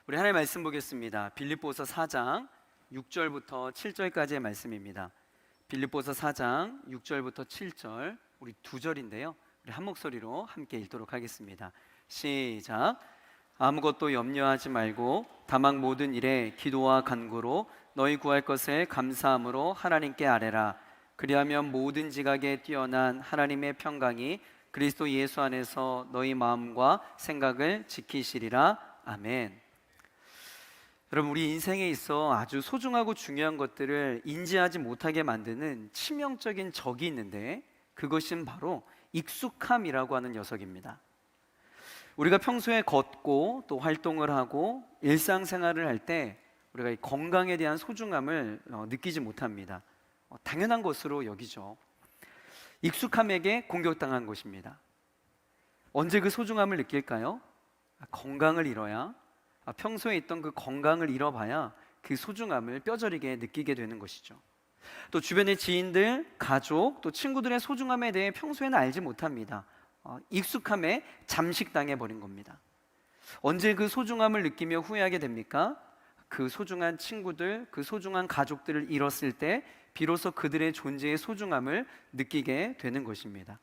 우리 하나님 말씀 보겠습니다. 빌립보서 4장 6절부터 7절까지의 말씀입니다. 빌립보서 4장 6절부터 7절, 우리 두 절인데요, 우리 한 목소리로 함께 읽도록 하겠습니다. 시작. 아무것도 염려하지 말고 다만 모든 일에 기도와 간구로 너희 구할 것을 감사함으로 하나님께 아뢰라. 그리하면 모든 지각에 뛰어난 하나님의 평강이 그리스도 예수 안에서 너희 마음과 생각을 지키시리라. 아멘. 여러분, 우리 인생에 있어 아주 소중하고 중요한 것들을 인지하지 못하게 만드는 치명적인 적이 있는데, 그것은 바로 익숙함이라고 하는 녀석입니다. 우리가 평소에 걷고 또 활동을 하고 일상생활을 할 때 우리가 이 건강에 대한 소중함을 느끼지 못합니다. 당연한 것으로 여기죠. 익숙함에게 공격당한 것입니다. 언제 그 소중함을 느낄까요? 건강을 잃어야, 평소에 있던 그 건강을 잃어봐야 그 소중함을 뼈저리게 느끼게 되는 것이죠. 또 주변의 지인들, 가족, 또 친구들의 소중함에 대해 평소에는 알지 못합니다. 익숙함에 잠식당해 버린 겁니다. 언제 그 소중함을 느끼며 후회하게 됩니까? 그 소중한 친구들, 그 소중한 가족들을 잃었을 때 비로소 그들의 존재의 소중함을 느끼게 되는 것입니다.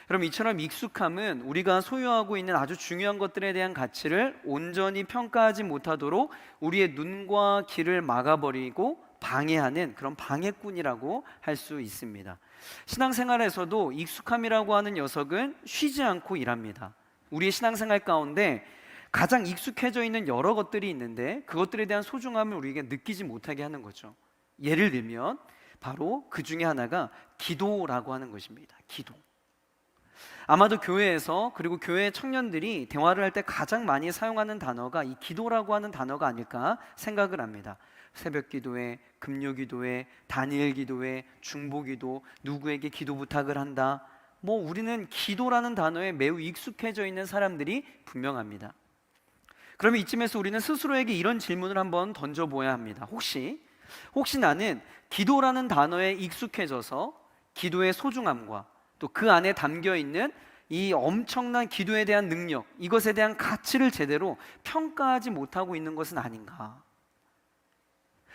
여러분, 이처럼 익숙함은 우리가 소유하고 있는 아주 중요한 것들에 대한 가치를 온전히 평가하지 못하도록 우리의 눈과 귀를 막아버리고 방해하는 그런 방해꾼이라고 할 수 있습니다. 신앙생활에서도 익숙함이라고 하는 녀석은 쉬지 않고 일합니다. 우리의 신앙생활 가운데 가장 익숙해져 있는 여러 것들이 있는데 그것들에 대한 소중함을 우리에게 느끼지 못하게 하는 거죠. 예를 들면 바로 그 중에 하나가 기도라고 하는 것입니다. 기도. 아마도 교회에서, 그리고 교회 청년들이 대화를 할 때 가장 많이 사용하는 단어가 이 기도라고 하는 단어가 아닐까 생각을 합니다. 새벽 기도회, 금요 기도회, 단일 기도회, 중보 기도, 누구에게 기도 부탁을 한다. 우리는 기도라는 단어에 매우 익숙해져 있는 사람들이 분명합니다. 그러면 이쯤에서 우리는 스스로에게 이런 질문을 한번 던져보아야 합니다. 혹시 나는 기도라는 단어에 익숙해져서 기도의 소중함과 또 그 안에 담겨있는 이 엄청난 기도에 대한 능력, 이것에 대한 가치를 제대로 평가하지 못하고 있는 것은 아닌가?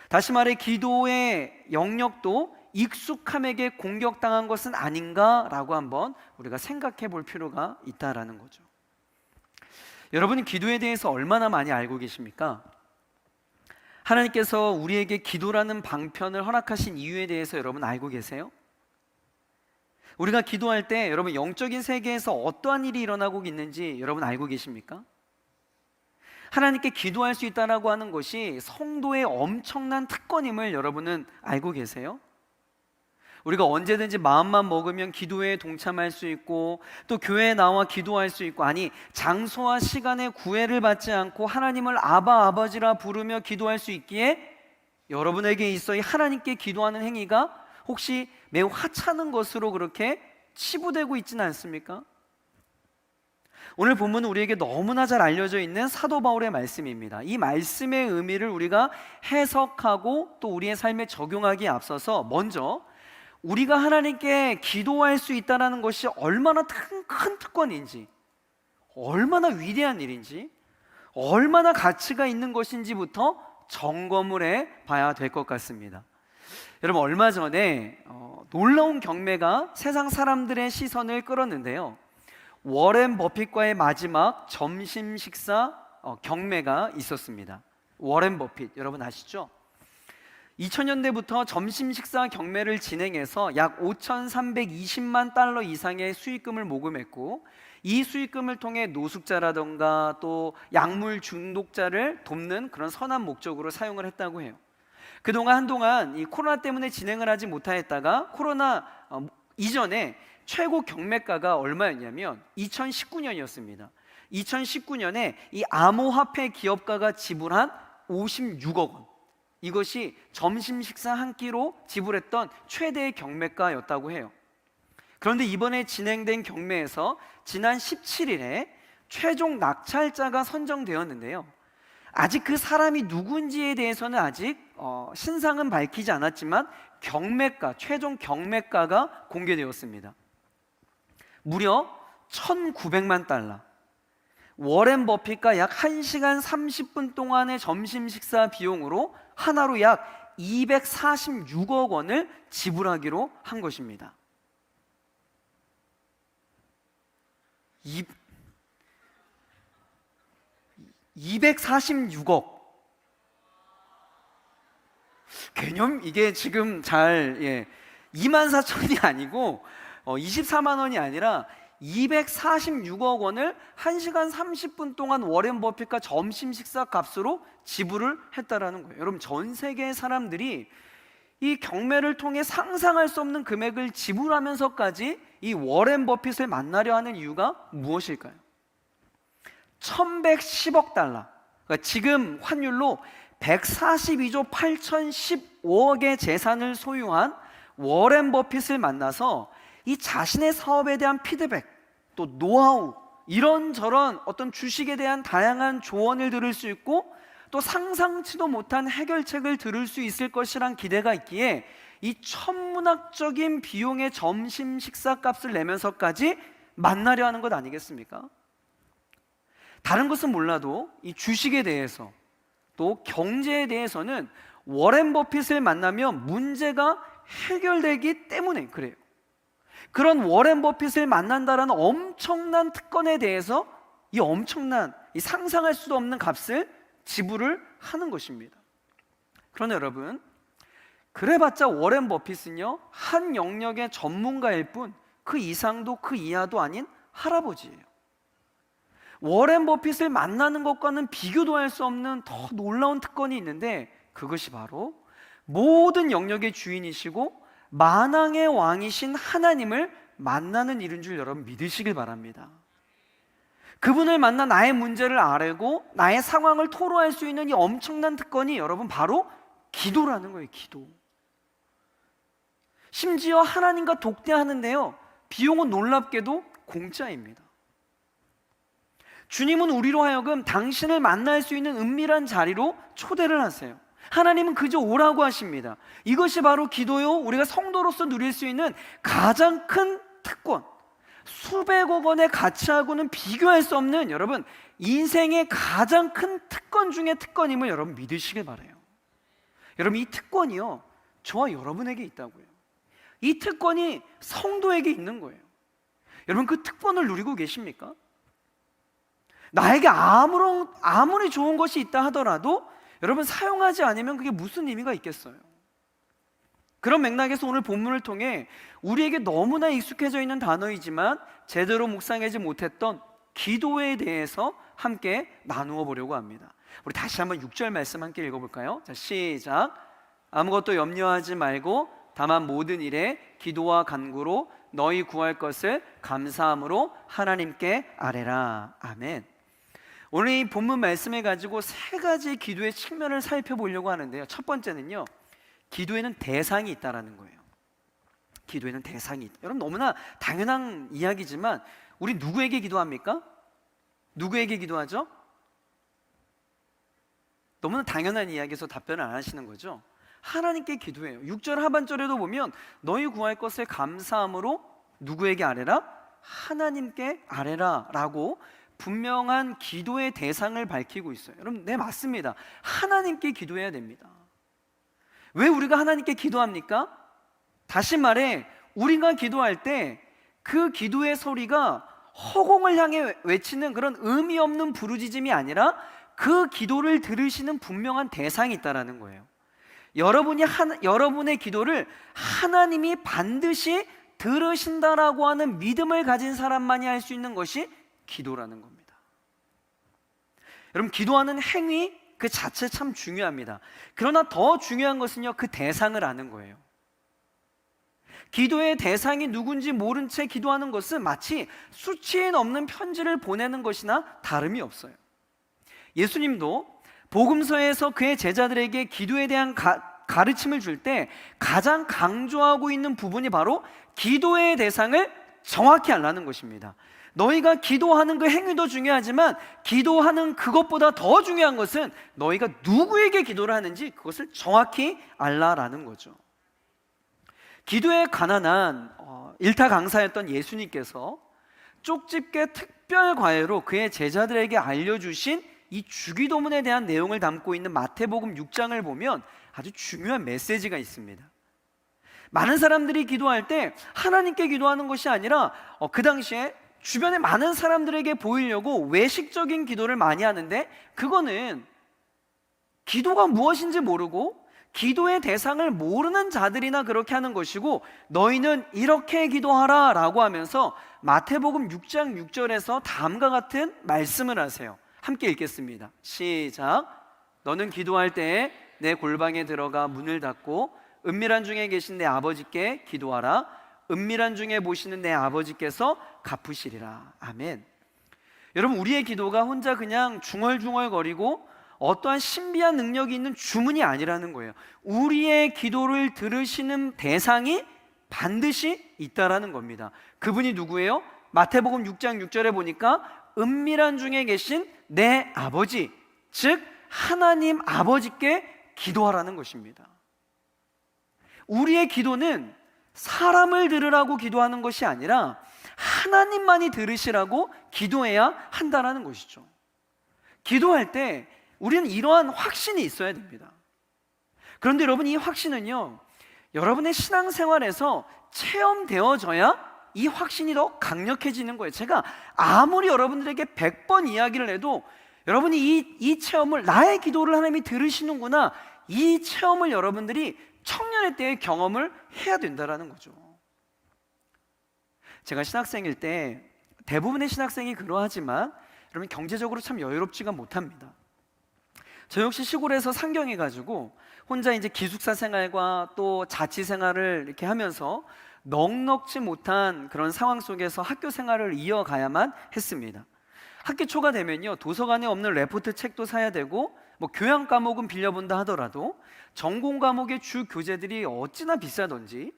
다시 말해, 기도의 영역도 익숙함에게 공격당한 것은 아닌가라고 한번 우리가 생각해 볼 필요가 있다라는 거죠. 여러분은 기도에 대해서 얼마나 많이 알고 계십니까? 하나님께서 우리에게 기도라는 방편을 허락하신 이유에 대해서 여러분 알고 계세요? 우리가 기도할 때 여러분, 영적인 세계에서 어떠한 일이 일어나고 있는지 여러분 알고 계십니까? 하나님께 기도할 수 있다라고 하는 것이 성도의 엄청난 특권임을 여러분은 알고 계세요? 우리가 언제든지 마음만 먹으면 기도회에 동참할 수 있고, 또 교회에 나와 기도할 수 있고, 아니, 장소와 시간의 구애를 받지 않고 하나님을 아바, 아버지라 부르며 기도할 수 있기에 여러분에게 있어 이 하나님께 기도하는 행위가 혹시 매우 하찮은 것으로 그렇게 치부되고 있지는 않습니까? 오늘 본문은 우리에게 너무나 잘 알려져 있는 사도 바울의 말씀입니다. 이 말씀의 의미를 우리가 해석하고 또 우리의 삶에 적용하기에 앞서서 먼저 우리가 하나님께 기도할 수 있다는 것이 얼마나 큰 특권인지, 얼마나 위대한 일인지, 얼마나 가치가 있는 것인지부터 점검을 해봐야 될 것 같습니다. 여러분, 얼마 전에 놀라운 경매가 세상 사람들의 시선을 끌었는데요, 워렌 버핏과의 마지막 점심 식사 경매가 있었습니다. 워렌 버핏 여러분 아시죠? 2000년대부터 점심 식사 경매를 진행해서 약 5,320만 달러 이상의 수익금을 모금했고, 이 수익금을 통해 노숙자라던가 또 약물 중독자를 돕는 그런 선한 목적으로 사용을 했다고 해요. 한동안 이 코로나 때문에 진행을 하지 못하였다가 코로나 이전에 최고 경매가가 얼마였냐면 2019년이었습니다. 2019년에 이 암호화폐 기업가가 지불한 56억 원, 이것이 점심 식사 한 끼로 지불했던 최대의 경매가였다고 해요. 그런데 이번에 진행된 경매에서 지난 17일에 최종 낙찰자가 선정되었는데요, 아직 그 사람이 누군지에 대해서는 아직 신상은 밝히지 않았지만 최종 경매가가 공개되었습니다. 무려 1,900만 달러, 워렌 버핏과 약 1시간 30분 동안의 점심 식사 비용으로 하나로 약 246억 원을 지불하기로 한 것입니다. 246억. 개념 이게 지금 잘 24,000이 아니고 24만 원이 아니라 246억 원을 1시간 30분 동안 워렌 버핏과 점심 식사 값으로 지불을 했다라는 거예요. 여러분, 전 세계의 사람들이 이 경매를 통해 상상할 수 없는 금액을 지불하면서까지 이 워렌 버핏을 만나려 하는 이유가 무엇일까요? 1110억 달러, 그러니까 지금 환율로 142조 8015억의 재산을 소유한 워렌 버핏을 만나서 이 자신의 사업에 대한 피드백, 또 노하우, 이런저런 어떤 주식에 대한 다양한 조언을 들을 수 있고 또 상상치도 못한 해결책을 들을 수 있을 것이란 기대가 있기에 이 천문학적인 비용의 점심 식사 값을 내면서까지 만나려 하는 것 아니겠습니까? 다른 것은 몰라도 이 주식에 대해서 또 경제에 대해서는 워렌 버핏을 만나면 문제가 해결되기 때문에 그래요. 그런 워렌 버핏을 만난다는 엄청난 특권에 대해서 이 엄청난, 이 상상할 수도 없는 값을 지불을 하는 것입니다. 그러나 여러분, 그래봤자 워렌 버핏은요, 한 영역의 전문가일 뿐 그 이상도 그 이하도 아닌 할아버지예요. 워렌 버핏을 만나는 것과는 비교도 할 수 없는 더 놀라운 특권이 있는데, 그것이 바로 모든 영역의 주인이시고 만왕의 왕이신 하나님을 만나는 일인 줄 여러분 믿으시길 바랍니다. 그분을 만나 나의 문제를 알고 나의 상황을 토로할 수 있는 이 엄청난 특권이 여러분 바로 기도라는 거예요. 기도. 심지어 하나님과 독대하는데요, 비용은 놀랍게도 공짜입니다. 주님은 우리로 하여금 당신을 만날 수 있는 은밀한 자리로 초대를 하세요. 하나님은 그저 오라고 하십니다. 이것이 바로 기도요, 우리가 성도로서 누릴 수 있는 가장 큰 특권, 수백억 원의 가치하고는 비교할 수 없는 여러분 인생의 가장 큰 특권 중의 특권임을 여러분 믿으시길 바라요. 여러분, 이 특권이요, 저와 여러분에게 있다고요. 이 특권이 성도에게 있는 거예요. 여러분, 그 특권을 누리고 계십니까? 나에게 아무리 좋은 것이 있다 하더라도 여러분 사용하지 않으면 그게 무슨 의미가 있겠어요? 그런 맥락에서 오늘 본문을 통해 우리에게 너무나 익숙해져 있는 단어이지만 제대로 묵상하지 못했던 기도에 대해서 함께 나누어 보려고 합니다. 우리 다시 한번 6절 말씀 함께 읽어볼까요? 자, 시작. 아무것도 염려하지 말고 다만 모든 일에 기도와 간구로 너희 구할 것을 감사함으로 하나님께 아뢰라. 아멘. 오늘 이 본문 말씀을 가지고 세 가지 기도의 측면을 살펴보려고 하는데요, 첫 번째는요, 기도에는 대상이 있다라는 거예요. 기도에는 대상이 있다. 여러분, 너무나 당연한 이야기지만 우리 누구에게 기도합니까? 누구에게 기도하죠? 너무나 당연한 이야기에서 답변을 안 하시는 거죠. 하나님께 기도해요. 6절 하반절에도 보면 너희 구할 것을 감사함으로 누구에게 아뢰라? 하나님께 아뢰라 라고 분명한 기도의 대상을 밝히고 있어요. 여러분, 네, 맞습니다. 하나님께 기도해야 됩니다. 왜 우리가 하나님께 기도합니까? 다시 말해, 우리가 기도할 때 그 기도의 소리가 허공을 향해 외치는 그런 의미 없는 부르짖음이 아니라 그 기도를 들으시는 분명한 대상이 있다라는 거예요. 여러분의 기도를 하나님이 반드시 들으신다라고 하는 믿음을 가진 사람만이 할 수 있는 것이 기도라는 겁니다. 여러분, 기도하는 행위 그 자체 참 중요합니다. 그러나 더 중요한 것은요, 그 대상을 아는 거예요. 기도의 대상이 누군지 모른 채 기도하는 것은 마치 수치에 넘는 편지를 보내는 것이나 다름이 없어요. 예수님도 복음서에서 그의 제자들에게 기도에 대한 가르침을 줄 때 가장 강조하고 있는 부분이 바로 기도의 대상을 정확히 알라는 것입니다. 너희가 기도하는 그 행위도 중요하지만 기도하는 그것보다 더 중요한 것은 너희가 누구에게 기도를 하는지 그것을 정확히 알라라는 거죠. 기도에 관한 일타 강사였던 예수님께서 쪽집게 특별 과외로 그의 제자들에게 알려주신 이 주기도문에 대한 내용을 담고 있는 마태복음 6장을 보면 아주 중요한 메시지가 있습니다. 많은 사람들이 기도할 때 하나님께 기도하는 것이 아니라 그 당시에 주변에 많은 사람들에게 보이려고 외식적인 기도를 많이 하는데, 그거는 기도가 무엇인지 모르고 기도의 대상을 모르는 자들이나 그렇게 하는 것이고, 너희는 이렇게 기도하라 라고 하면서 마태복음 6장 6절에서 다음과 같은 말씀을 하세요. 함께 읽겠습니다. 시작. 너는 기도할 때에 내 골방에 들어가 문을 닫고 은밀한 중에 계신 내 아버지께 기도하라. 은밀한 중에 보시는 내 아버지께서 갚으시리라. 아멘. 여러분, 우리의 기도가 혼자 그냥 중얼중얼거리고 어떠한 신비한 능력이 있는 주문이 아니라는 거예요. 우리의 기도를 들으시는 대상이 반드시 있다라는 겁니다. 그분이 누구예요? 마태복음 6장 6절에 보니까 은밀한 중에 계신 내 아버지, 즉 하나님 아버지께 기도하라는 것입니다. 우리의 기도는 사람을 들으라고 기도하는 것이 아니라 하나님만이 들으시라고 기도해야 한다는 것이죠. 기도할 때 우리는 이러한 확신이 있어야 됩니다. 그런데 여러분, 이 확신은요, 여러분의 신앙생활에서 체험되어져야 이 확신이 더 강력해지는 거예요. 제가 아무리 여러분들에게 100번 이야기를 해도 여러분이 이 체험을, 나의 기도를 하나님이 들으시는구나, 이 체험을 여러분들이 청년의 때의 경험을 해야 된다는 거죠. 제가 신학생일 때 대부분의 신학생이 그러하지만 여러분, 경제적으로 참 여유롭지가 못합니다. 저 역시 시골에서 상경해가지고 혼자 이제 기숙사 생활과 또 자취 생활을 이렇게 하면서 넉넉지 못한 그런 상황 속에서 학교 생활을 이어가야만 했습니다. 학기 초가 되면요, 도서관에 없는 레포트 책도 사야 되고, 뭐 교양 과목은 빌려본다 하더라도 전공 과목의 주 교재들이 어찌나 비싸던지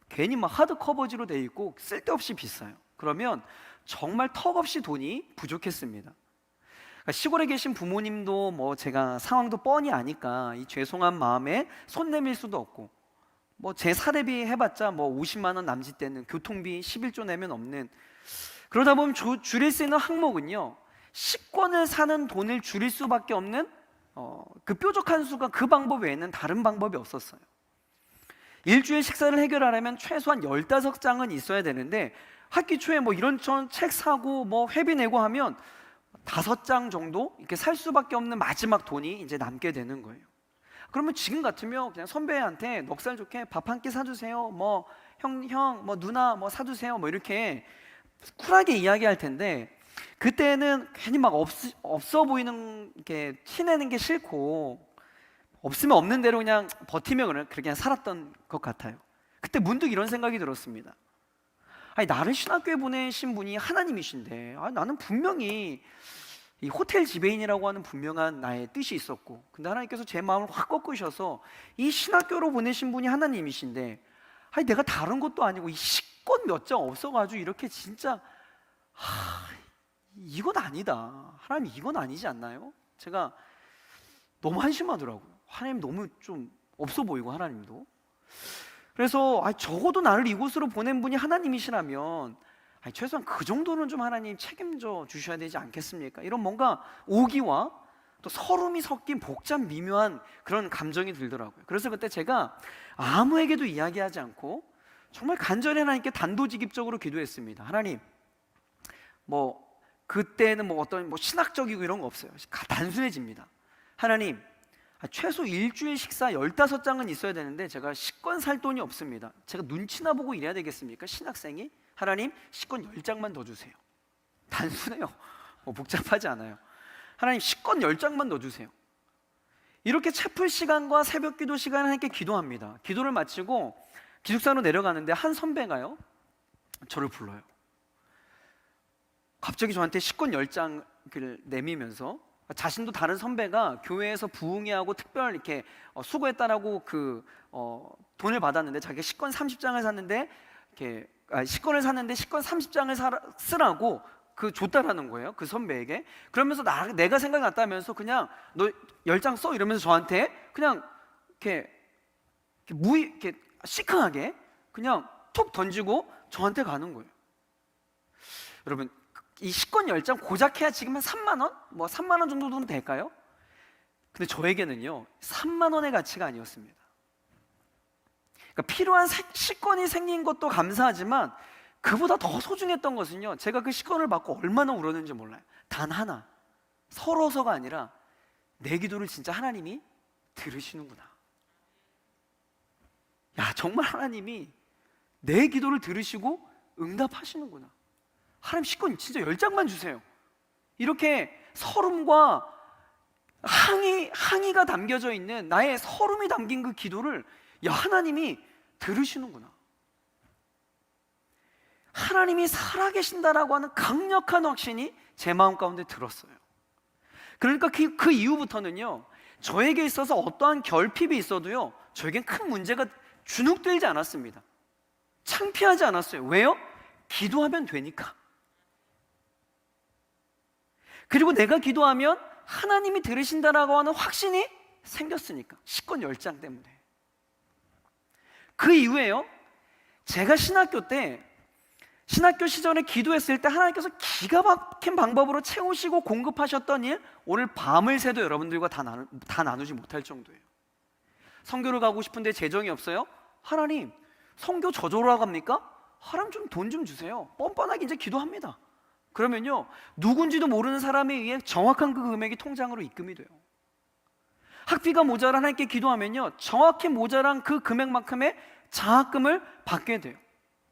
괜히 막 하드 커버지로 돼 있고 쓸데없이 비싸요. 그러면 정말 턱없이 돈이 부족했습니다. 그러니까 시골에 계신 부모님도 뭐 제가 상황도 뻔히 아니까 이 죄송한 마음에 손 내밀 수도 없고, 뭐 제 사례비 해봤자 뭐 50만 원 남짓되는 교통비 11조 내면 없는, 그러다 보면 줄일 수 있는 항목은요, 식권을 사는 돈을 줄일 수밖에 없는 그 뾰족한 수가, 그 방법 외에는 다른 방법이 없었어요. 일주일 식사를 해결하려면 최소한 15장은 있어야 되는데 학기 초에 뭐 이런 책 사고 뭐 회비 내고 하면 5장 정도 이렇게 살 수밖에 없는 마지막 돈이 이제 남게 되는 거예요. 그러면 지금 같으면 그냥 선배한테 넉살 좋게 밥 한 끼 사주세요, 뭐 형, 뭐 누나 뭐 사주세요, 뭐 이렇게 쿨하게 이야기할 텐데, 그때는 괜히 막 없어 보이는 게 티내는 게 싫고 없으면 없는 대로 그냥 버티며 그렇게 그냥 살았던 것 같아요. 그때 문득 이런 생각이 들었습니다. 아니, 나를 신학교에 보내신 분이 하나님이신데, 나는 분명히 이 호텔 지배인이라고 하는 분명한 나의 뜻이 있었고, 근데 하나님께서 제 마음을 확 꺾으셔서 이 신학교로 보내신 분이 하나님이신데, 아니 내가 다른 것도 아니고 이 식권 몇 장 없어가지고 이렇게 진짜 이건 아니다, 하나님 이건 아니지 않나요? 제가 너무 한심하더라고요. 하나님 너무 좀 없어 보이고, 하나님도. 그래서 적어도 나를 이곳으로 보낸 분이 하나님이시라면 최소한 그 정도는 좀 하나님 책임져 주셔야 되지 않겠습니까? 이런 뭔가 오기와 또 서름이 섞인 복잡 미묘한 그런 감정이 들더라고요. 그래서 그때 제가 아무에게도 이야기하지 않고 정말 간절히 하나님께 단도직입적으로 기도했습니다. 하나님, 뭐 그때는 뭐 어떤 뭐 신학적이고 이런 거 없어요. 단순해집니다. 하나님, 최소 일주일 식사 15장은 있어야 되는데 제가 식권 살 돈이 없습니다. 제가 눈치나 보고 이래야 되겠습니까? 신학생이? 하나님, 식권 10장만 더 주세요. 단순해요. 뭐 복잡하지 않아요. 하나님, 식권 10장만 더 주세요. 이렇게 채플 시간과 새벽 기도 시간을 하나님께 기도합니다. 기도를 마치고 기숙사로 내려가는데 한 선배가요, 저를 불러요. 갑자기 저한테 식권 10장을 내미면서, 자신도 다른 선배가 교회에서 부흥회하고 특별 이렇게 수고했다라고 돈을 받았는데, 자기가 식권 30장을 샀는데 이렇게 식권을 샀는데 식권 30장을 쓰라고 줬다라는 거예요, 그 선배에게. 그러면서 내가 생각났다면서 그냥 너 10장 써 이러면서 저한테 그냥 이렇게 시크하게 그냥 툭 던지고 저한테 가는 거예요. 여러분, 이 식권 10장 고작 해야 지금 한 3만 원? 뭐 3만 원 정도 돈 될까요? 근데 저에게는요 3만 원의 가치가 아니었습니다. 그러니까 필요한 식권이 생긴 것도 감사하지만 그보다 더 소중했던 것은요, 제가 그 식권을 받고 얼마나 울었는지 몰라요. 단 하나, 서러워서가 아니라 내 기도를 진짜 하나님이 들으시는구나. 야, 정말 하나님이 내 기도를 들으시고 응답하시는구나. 하나님 식권 진짜 10장만 주세요. 이렇게 서름과 항의가 담겨져 있는 나의 서름이 담긴 그 기도를 야, 하나님이 들으시는구나. 하나님이 살아계신다라고 하는 강력한 확신이 제 마음 가운데 들었어요. 그러니까 그 이후부터는요, 저에게 있어서 어떠한 결핍이 있어도요, 저에겐 큰 문제가 주눅들지 않았습니다. 창피하지 않았어요. 왜요? 기도하면 되니까. 그리고 내가 기도하면 하나님이 들으신다라고 하는 확신이 생겼으니까. 식권 10장 때문에. 그 이후에요, 제가 신학교 시절에 기도했을 때 하나님께서 기가 막힌 방법으로 채우시고 공급하셨던 일, 오늘 밤을 새도 여러분들과 다 나누지 못할 정도예요. 선교를 가고 싶은데 재정이 없어요? 하나님, 선교 저조로 갑니까? 하나님 좀 돈 좀 주세요. 뻔뻔하게 이제 기도합니다. 그러면요, 누군지도 모르는 사람에 의해 정확한 그 금액이 통장으로 입금이 돼요. 학비가 모자라 하나님께 기도하면요, 정확히 모자란 그 금액만큼의 장학금을 받게 돼요.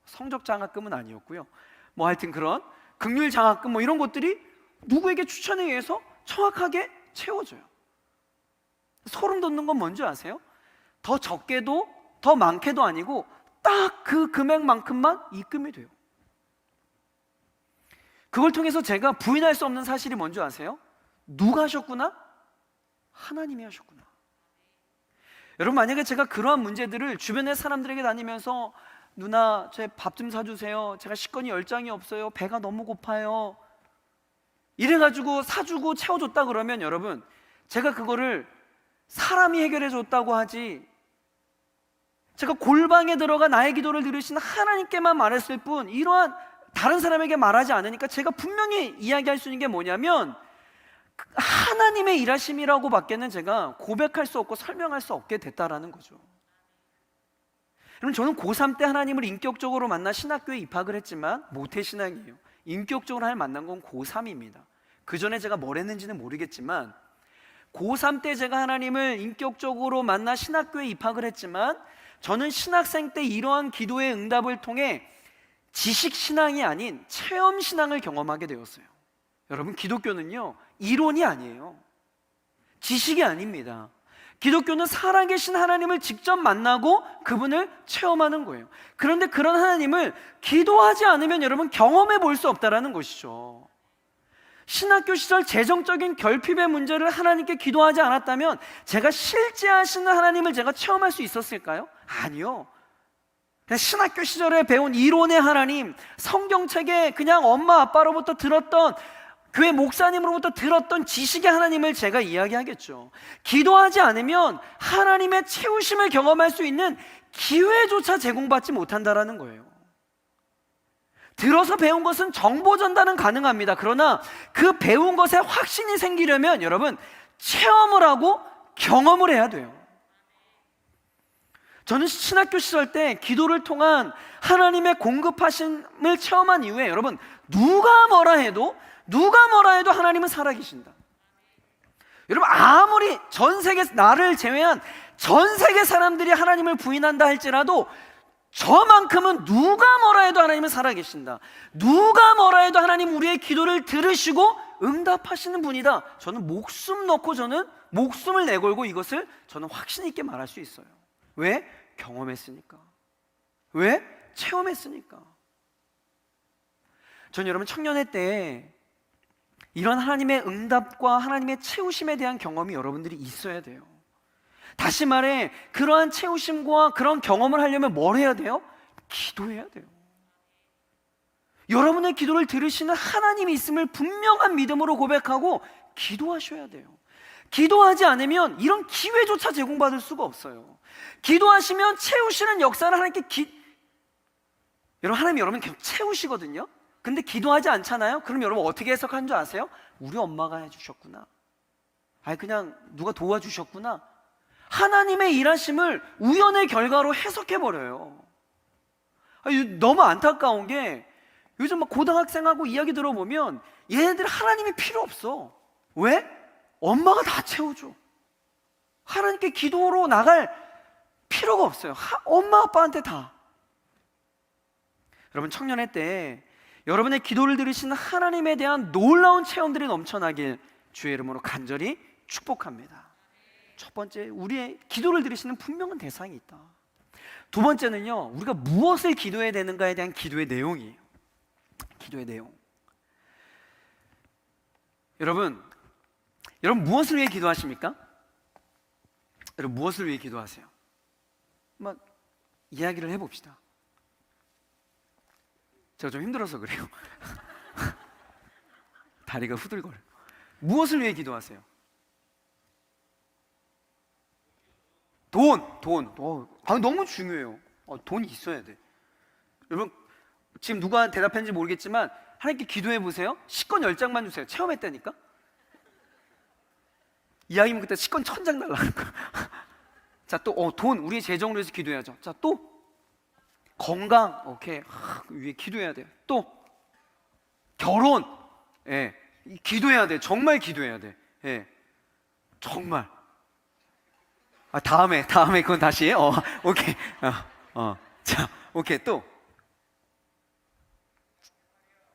성적 장학금은 아니었고요. 뭐 하여튼 그런 긍휼 장학금 뭐 이런 것들이 누구에게 추천에 의해서 정확하게 채워져요. 소름 돋는 건 뭔지 아세요? 더 적게도 더 많게도 아니고 딱 그 금액만큼만 입금이 돼요. 그걸 통해서 제가 부인할 수 없는 사실이 뭔지 아세요? 누가 하셨구나? 하나님이 하셨구나. 여러분, 만약에 제가 그러한 문제들을 주변의 사람들에게 다니면서 누나, 제 밥 좀 사주세요. 제가 식권이 10장이 없어요. 배가 너무 고파요. 이래가지고 사주고 채워줬다 그러면 여러분, 제가 그거를 사람이 해결해 줬다고 하지, 제가 골방에 들어가 나의 기도를 들으신 하나님께만 말했을 뿐 이러한 다른 사람에게 말하지 않으니까 제가 분명히 이야기할 수 있는 게 뭐냐면 하나님의 일하심이라고 밖에는 제가 고백할 수 없고 설명할 수 없게 됐다라는 거죠. 여러분, 저는 고3 때 하나님을 인격적으로 만나 신학교에 입학을 했지만 모태신앙이에요. 인격적으로 하나님 만난 건 고3입니다. 그 전에 제가 뭘 했는지는 모르겠지만 고3 때 제가 하나님을 인격적으로 만나 신학교에 입학을 했지만 저는 신학생 때 이러한 기도의 응답을 통해 지식신앙이 아닌 체험신앙을 경험하게 되었어요. 여러분, 기독교는요, 이론이 아니에요. 지식이 아닙니다. 기독교는 살아계신 하나님을 직접 만나고 그분을 체험하는 거예요. 그런데 그런 하나님을 기도하지 않으면 여러분 경험해 볼 수 없다라는 것이죠. 신학교 시절 재정적인 결핍의 문제를 하나님께 기도하지 않았다면 제가 실제 하시는 하나님을 제가 체험할 수 있었을까요? 아니요. 신학교 시절에 배운 이론의 하나님, 성경책에 그냥 엄마 아빠로부터 들었던, 교회 목사님으로부터 들었던 지식의 하나님을 제가 이야기하겠죠. 기도하지 않으면 하나님의 채우심을 경험할 수 있는 기회조차 제공받지 못한다라는 거예요. 들어서 배운 것은 정보 전달은 가능합니다. 그러나 그 배운 것에 확신이 생기려면 여러분 체험을 하고 경험을 해야 돼요. 저는 신학교 시절 때 기도를 통한 하나님의 공급하심을 체험한 이후에 여러분 누가 뭐라 해도 하나님은 살아계신다. 여러분, 아무리 전 세계, 나를 제외한 전 세계 사람들이 하나님을 부인한다 할지라도 저만큼은 누가 뭐라 해도 하나님은 살아계신다. 누가 뭐라 해도 하나님 우리의 기도를 들으시고 응답하시는 분이다. 저는 목숨 놓고 저는 목숨을 내걸고 이것을 저는 확신 있게 말할 수 있어요. 왜? 경험했으니까. 왜? 체험했으니까. 전 여러분 청년회 때 이런 하나님의 응답과 하나님의 채우심에 대한 경험이 여러분들이 있어야 돼요. 다시 말해, 그러한 채우심과 그런 경험을 하려면 뭘 해야 돼요? 기도해야 돼요. 여러분의 기도를 들으시는 하나님이 있음을 분명한 믿음으로 고백하고 기도하셔야 돼요. 기도하지 않으면 이런 기회조차 제공받을 수가 없어요. 기도하시면 채우시는 역사를 하나님께 여러분, 하나님이 여러분 계속 채우시거든요. 근데 기도하지 않잖아요? 그럼 여러분 어떻게 해석하는 줄 아세요? 우리 엄마가 해주셨구나. 아니 그냥 누가 도와주셨구나. 하나님의 일하심을 우연의 결과로 해석해버려요. 너무 안타까운 게 요즘 막 고등학생하고 이야기 들어보면 얘네들 하나님이 필요 없어. 왜? 엄마가 다 채워줘. 하나님께 기도로 나갈 필요가 없어요. 엄마 아빠한테 다. 여러분 청년회 때 여러분의 기도를 들으시는 하나님에 대한 놀라운 체험들이 넘쳐나길 주의 이름으로 간절히 축복합니다. 첫 번째, 우리의 기도를 들으시는 분명한 대상이 있다. 두 번째는요, 우리가 무엇을 기도해야 되는가에 대한 기도의 내용이에요. 기도의 내용. 여러분 무엇을 위해 기도하십니까? 여러분 무엇을 위해 기도하세요? 한번 이야기를 해봅시다. 제가 좀 힘들어서 그래요. 다리가 후들거려요. 무엇을 위해 기도하세요? 돈. 너무 중요해요. 돈이 있어야 돼. 여러분 지금 누가 대답했는지 모르겠지만 하나님께 기도해 보세요. 식권 10장만 주세요. 체험했다니까. 이야기면 그때 식권 1000장 달라는 거야. 자, 또 돈, 우리의 재정을 위해서 기도해야죠. 자, 또 건강, 오케이, 위에 기도해야 돼요. 또 결혼, 예, 기도해야 돼. 정말 기도해야 돼. 예, 정말. 다음에 그건 다시. 오케이. 자, 오케이. 또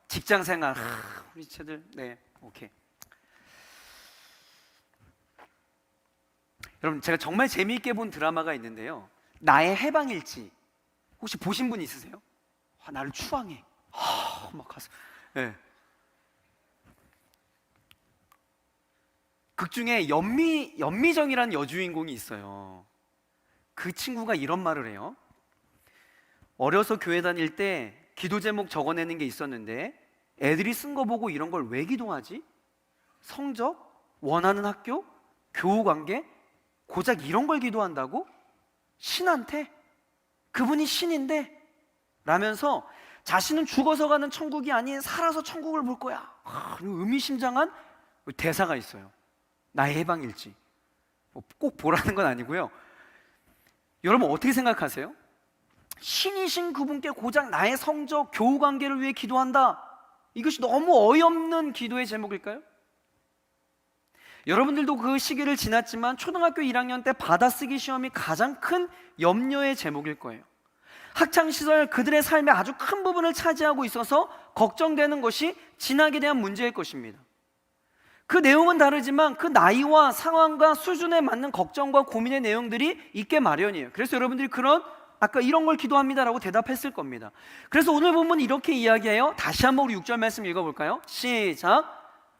직장 생활. 우리 채들, 네, 오케이. 여러분 제가 정말 재미있게 본 드라마가 있는데요. 나의 해방일지 혹시 보신 분 있으세요? 나를 추앙해. 막 가서. 네. 극 중에 연미정이라는 여주인공이 있어요. 그 친구가 이런 말을 해요. 어려서 교회 다닐 때 기도 제목 적어내는 게 있었는데 애들이 쓴 거 보고 이런 걸 왜 기도하지? 성적, 원하는 학교, 교우 관계, 고작 이런 걸 기도한다고? 신한테? 그분이 신인데? 라면서 자신은 죽어서 가는 천국이 아닌 살아서 천국을 볼 거야. 의미심장한 대사가 있어요. 나의 해방일지. 꼭 보라는 건 아니고요. 여러분 어떻게 생각하세요? 신이신 그분께 고작 나의 성적, 교우 관계를 위해 기도한다. 이것이 너무 어이없는 기도의 제목일까요? 여러분들도 그 시기를 지났지만 초등학교 1학년 때 받아쓰기 시험이 가장 큰 염려의 제목일 거예요. 학창시절 그들의 삶의 아주 큰 부분을 차지하고 있어서 걱정되는 것이 진학에 대한 문제일 것입니다. 그 내용은 다르지만 그 나이와 상황과 수준에 맞는 걱정과 고민의 내용들이 있게 마련이에요. 그래서 여러분들이 아까 이런 걸 기도합니다라고 대답했을 겁니다. 그래서 오늘 본문은 이렇게 이야기해요. 다시 한번 우리 6절 말씀 읽어볼까요? 시작.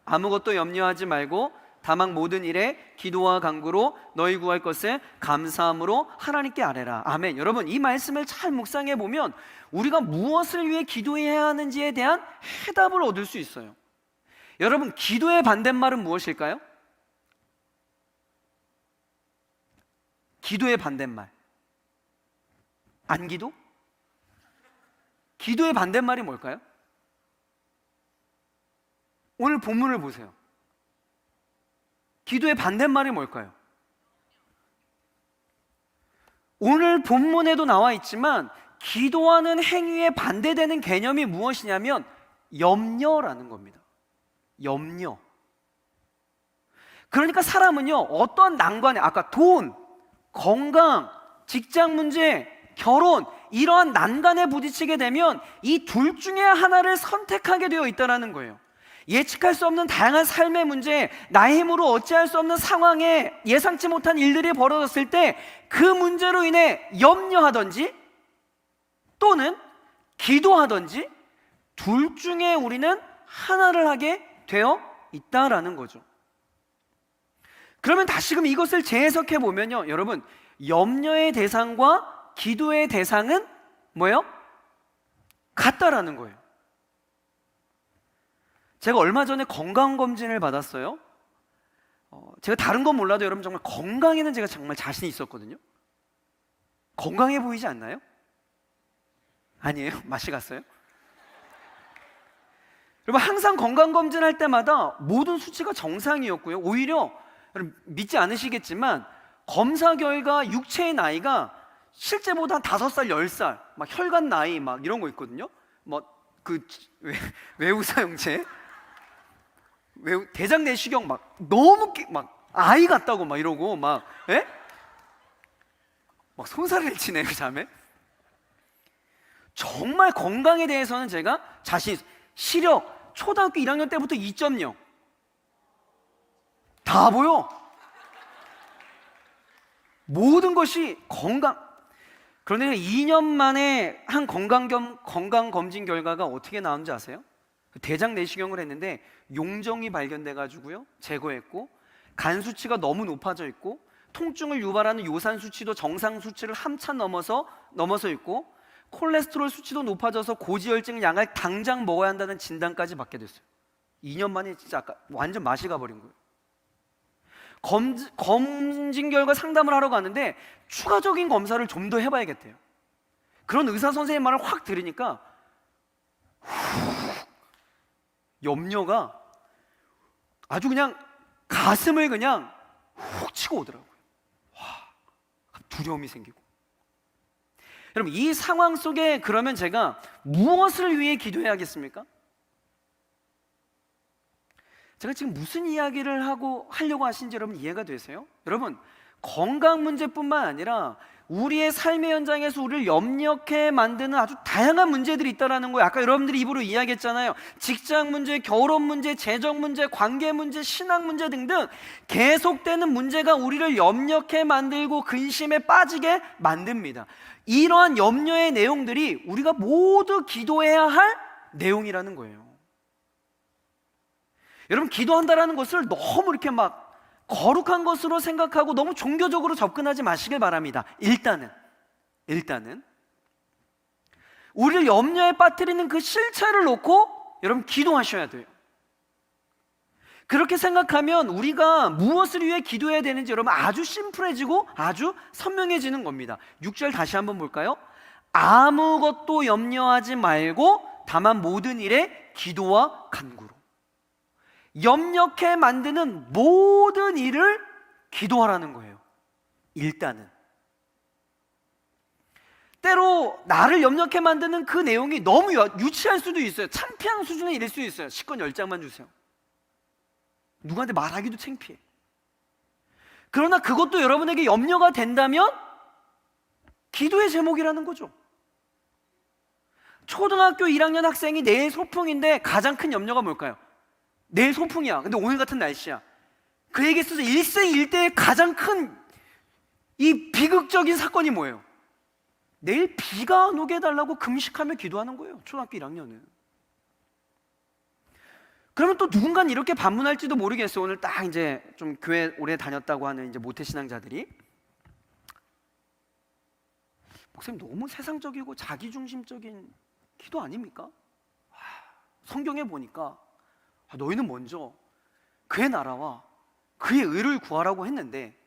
아무것도 염려하지 말고 다만 모든 일에 기도와 간구로 너희 구할 것을 감사함으로 하나님께 아뢰라. 아멘. 여러분 이 말씀을 잘 묵상해 보면 우리가 무엇을 위해 기도해야 하는지에 대한 해답을 얻을 수 있어요. 여러분 기도의 반대말은 무엇일까요? 기도의 반대말 안 기도? 기도의 반대말이 뭘까요? 오늘 본문을 보세요. 기도의 반대말이 뭘까요? 오늘 본문에도 나와 있지만 기도하는 행위에 반대되는 개념이 무엇이냐면 염려라는 겁니다. 염려. 그러니까 사람은요 어떤 난관에 아까 돈, 건강, 직장 문제, 결혼 이러한 난관에 부딪히게 되면 이 둘 중에 하나를 선택하게 되어 있다는 거예요. 예측할 수 없는 다양한 삶의 문제, 나의 힘으로 어찌할 수 없는 상황에 예상치 못한 일들이 벌어졌을 때 그 문제로 인해 염려하든지 또는 기도하든지 둘 중에 우리는 하나를 하게 되어 있다라는 거죠. 그러면 다시금 이것을 재해석해 보면요, 여러분 염려의 대상과 기도의 대상은 뭐예요? 같다라는 거예요. 제가 얼마 전에 건강검진을 받았어요. 제가 다른 건 몰라도 여러분 정말 건강에는 제가 정말 자신이 있었거든요. 건강해 보이지 않나요? 아니에요? 맛이 갔어요? 여러분 항상 건강검진할 때마다 모든 수치가 정상이었고요. 오히려 여러분 믿지 않으시겠지만 검사 결과 육체의 나이가 실제보다 한 5살, 10살 막 혈관 나이 막 이런 거 있거든요. 외우사용체 대장 내시경 막 너무 막 아이 같다고 막 이러고 막 예? 막 손살을 치네요 자매. 정말 건강에 대해서는 제가 자신 시력 초등학교 1학년 때부터 2.0 다 보여. 모든 것이 건강. 그런데 2년 만에 한 건강검진 결과가 어떻게 나왔는지 아세요? 대장 내시경을 했는데 용종이 발견돼 가지고요 제거했고, 간 수치가 너무 높아져 있고, 통증을 유발하는 요산 수치도 정상 수치를 한참 넘어서 있고, 콜레스테롤 수치도 높아져서 고지혈증 약을 당장 먹어야 한다는 진단까지 받게 됐어요. 2년 만에 진짜 완전 맛이 가버린 거예요. 검진 결과 상담을 하러 갔는데 추가적인 검사를 좀 더 해봐야겠대요. 그런 의사 선생님 말을 확 들으니까 염려가 아주 그냥 가슴을 그냥 훅 치고 오더라고요. 두려움이 생기고. 여러분 이 상황 속에 그러면 제가 무엇을 위해 기도해야겠습니까? 제가 지금 무슨 이야기를 하려고 하신지 여러분 이해가 되세요? 여러분 건강 문제뿐만 아니라 우리의 삶의 현장에서 우리를 염려케 만드는 아주 다양한 문제들이 있다는 거예요. 아까 여러분들이 입으로 이야기했잖아요. 직장 문제, 결혼 문제, 재정 문제, 관계 문제, 신앙 문제 등등 계속되는 문제가 우리를 염려케 만들고 근심에 빠지게 만듭니다. 이러한 염려의 내용들이 우리가 모두 기도해야 할 내용이라는 거예요. 여러분 기도한다라는 것을 너무 이렇게 막 거룩한 것으로 생각하고 너무 종교적으로 접근하지 마시길 바랍니다. 일단은 우리를 염려에 빠뜨리는 그 실체를 놓고 여러분 기도하셔야 돼요. 그렇게 생각하면 우리가 무엇을 위해 기도해야 되는지 여러분 아주 심플해지고 아주 선명해지는 겁니다. 6절 다시 한번 볼까요? 아무것도 염려하지 말고 다만 모든 일에 기도와 간구로. 염려케 만드는 모든 일을 기도하라는 거예요. 일단은 때로 나를 염려케 만드는 그 내용이 너무 유치할 수도 있어요. 창피한 수준에 이를 수 있어요. 시권 10장만 주세요. 누구한테 말하기도 창피해. 그러나 그것도 여러분에게 염려가 된다면 기도의 제목이라는 거죠. 초등학교 1학년 학생이 내일 소풍인데 가장 큰 염려가 뭘까요? 내일 소풍이야. 근데 오늘 같은 날씨야. 그에게 있어서 일생일대의 가장 큰 이 비극적인 사건이 뭐예요? 내일 비가 안 오게 해달라고 금식하며 기도하는 거예요. 초등학교 1학년은. 그러면 또 누군가는 이렇게 반문할지도 모르겠어요. 오늘 딱 이제 좀 교회 오래 다녔다고 하는 이제 모태신앙자들이, 목사님 너무 세상적이고 자기중심적인 기도 아닙니까? 성경에 보니까 너희는 먼저 그의 나라와 그의 의를 구하라고 했는데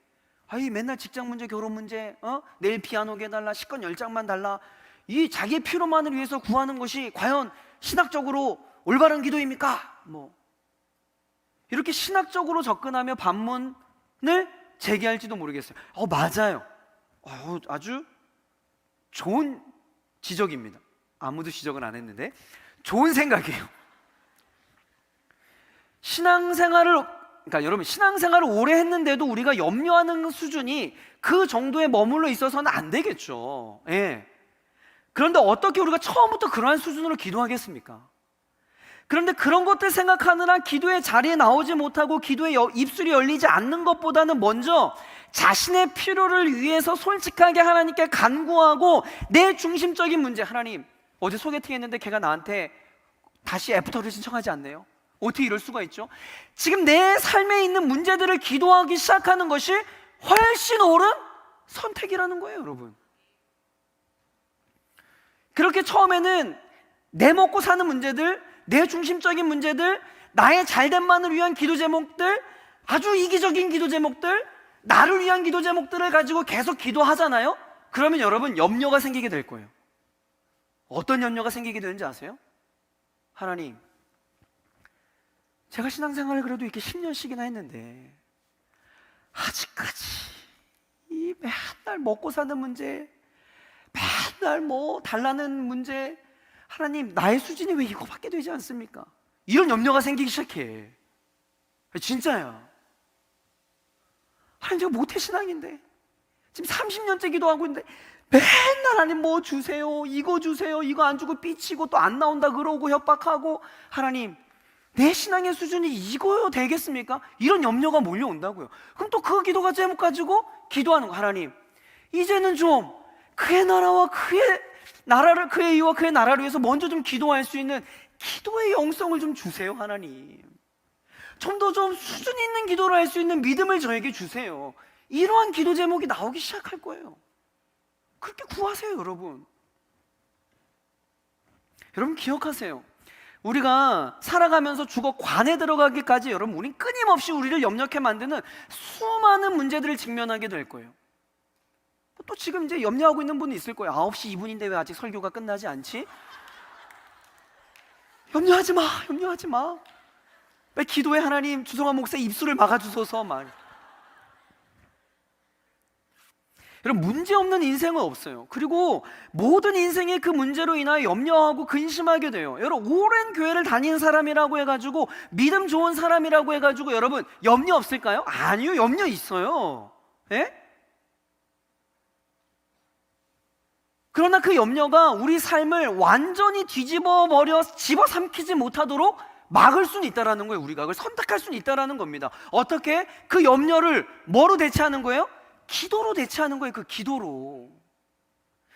이 맨날 직장 문제, 결혼 문제, 내일 비 안 오게 해달라, 시권 10장만 달라, 이 자기의 필요만을 위해서 구하는 것이 과연 신학적으로 올바른 기도입니까? 이렇게 신학적으로 접근하며 반문을 제기할지도 모르겠어요. 맞아요. 아주 좋은 지적입니다. 아무도 지적은 안 했는데 좋은 생각이에요. 그러니까 여러분 신앙생활을 오래 했는데도 우리가 염려하는 수준이 그 정도에 머물러 있어서는 안 되겠죠. 예. 그런데 어떻게 우리가 처음부터 그러한 수준으로 기도하겠습니까? 그런데 그런 것들 생각하느라 기도의 자리에 나오지 못하고 기도의 입술이 열리지 않는 것보다는 먼저 자신의 필요를 위해서 솔직하게 하나님께 간구하고 내 중심적인 문제, 하나님 어제 소개팅 했는데 걔가 나한테 다시 애프터를 신청하지 않네요. 어떻게 이럴 수가 있죠? 지금 내 삶에 있는 문제들을 기도하기 시작하는 것이 훨씬 옳은 선택이라는 거예요, 여러분. 그렇게 처음에는 내 먹고 사는 문제들, 내 중심적인 문제들, 나의 잘됨만을 위한 기도 제목들, 아주 이기적인 기도 제목들, 나를 위한 기도 제목들을 가지고 계속 기도하잖아요? 그러면 여러분 염려가 생기게 될 거예요. 어떤 염려가 생기게 되는지 아세요? 하나님, 제가 신앙생활을 그래도 이렇게 10년씩이나 했는데 아직까지 이 맨날 먹고 사는 문제, 맨날 뭐 달라는 문제, 하나님 나의 수준이 왜 이거밖에 되지 않습니까? 이런 염려가 생기기 시작해. 진짜야. 하나님, 제가 모태신앙인데 지금 30년째 기도하고 있는데 맨날 하나님 뭐 주세요, 이거 주세요, 이거 안 주고 삐치고 또 안 나온다 그러고 협박하고, 하나님 내 신앙의 수준이 이거요 되겠습니까? 이런 염려가 몰려온다고요. 그럼 또 그 기도가 제목 가지고 기도하는 거. 하나님, 이제는 좀 그의 나라와 그의 나라를, 그의 의와 그의 나라를 위해서 먼저 좀 기도할 수 있는 기도의 영성을 좀 주세요. 하나님, 좀 더 좀 수준 있는 기도를 할 수 있는 믿음을 저에게 주세요. 이러한 기도 제목이 나오기 시작할 거예요. 그렇게 구하세요. 여러분 기억하세요. 우리가 살아가면서 죽어 관에 들어가기까지 여러분, 우린 끊임없이 우리를 염려케 만드는 수많은 문제들을 직면하게 될 거예요. 또 지금 이제 염려하고 있는 분이 있을 거예요. 9시 2분인데 왜 아직 설교가 끝나지 않지? 염려하지 마, 염려하지 마. 왜 기도해? 하나님, 주성환 목사 입술을 막아주소서. 말. 여러분, 문제 없는 인생은 없어요. 그리고 모든 인생의 그 문제로 인하여 염려하고 근심하게 돼요. 여러분, 오랜 교회를 다닌 사람이라고 해가지고, 믿음 좋은 사람이라고 해가지고 여러분 염려 없을까요? 아니요, 염려 있어요. 예? 그러나 그 염려가 우리 삶을 완전히 뒤집어 버려 집어삼키지 못하도록 막을 수는 있다라는 거예요. 우리가 그걸 선택할 수는 있다라는 겁니다. 어떻게? 그 염려를 뭐로 대체하는 거예요? 기도로 대체하는 거예요. 그 기도로.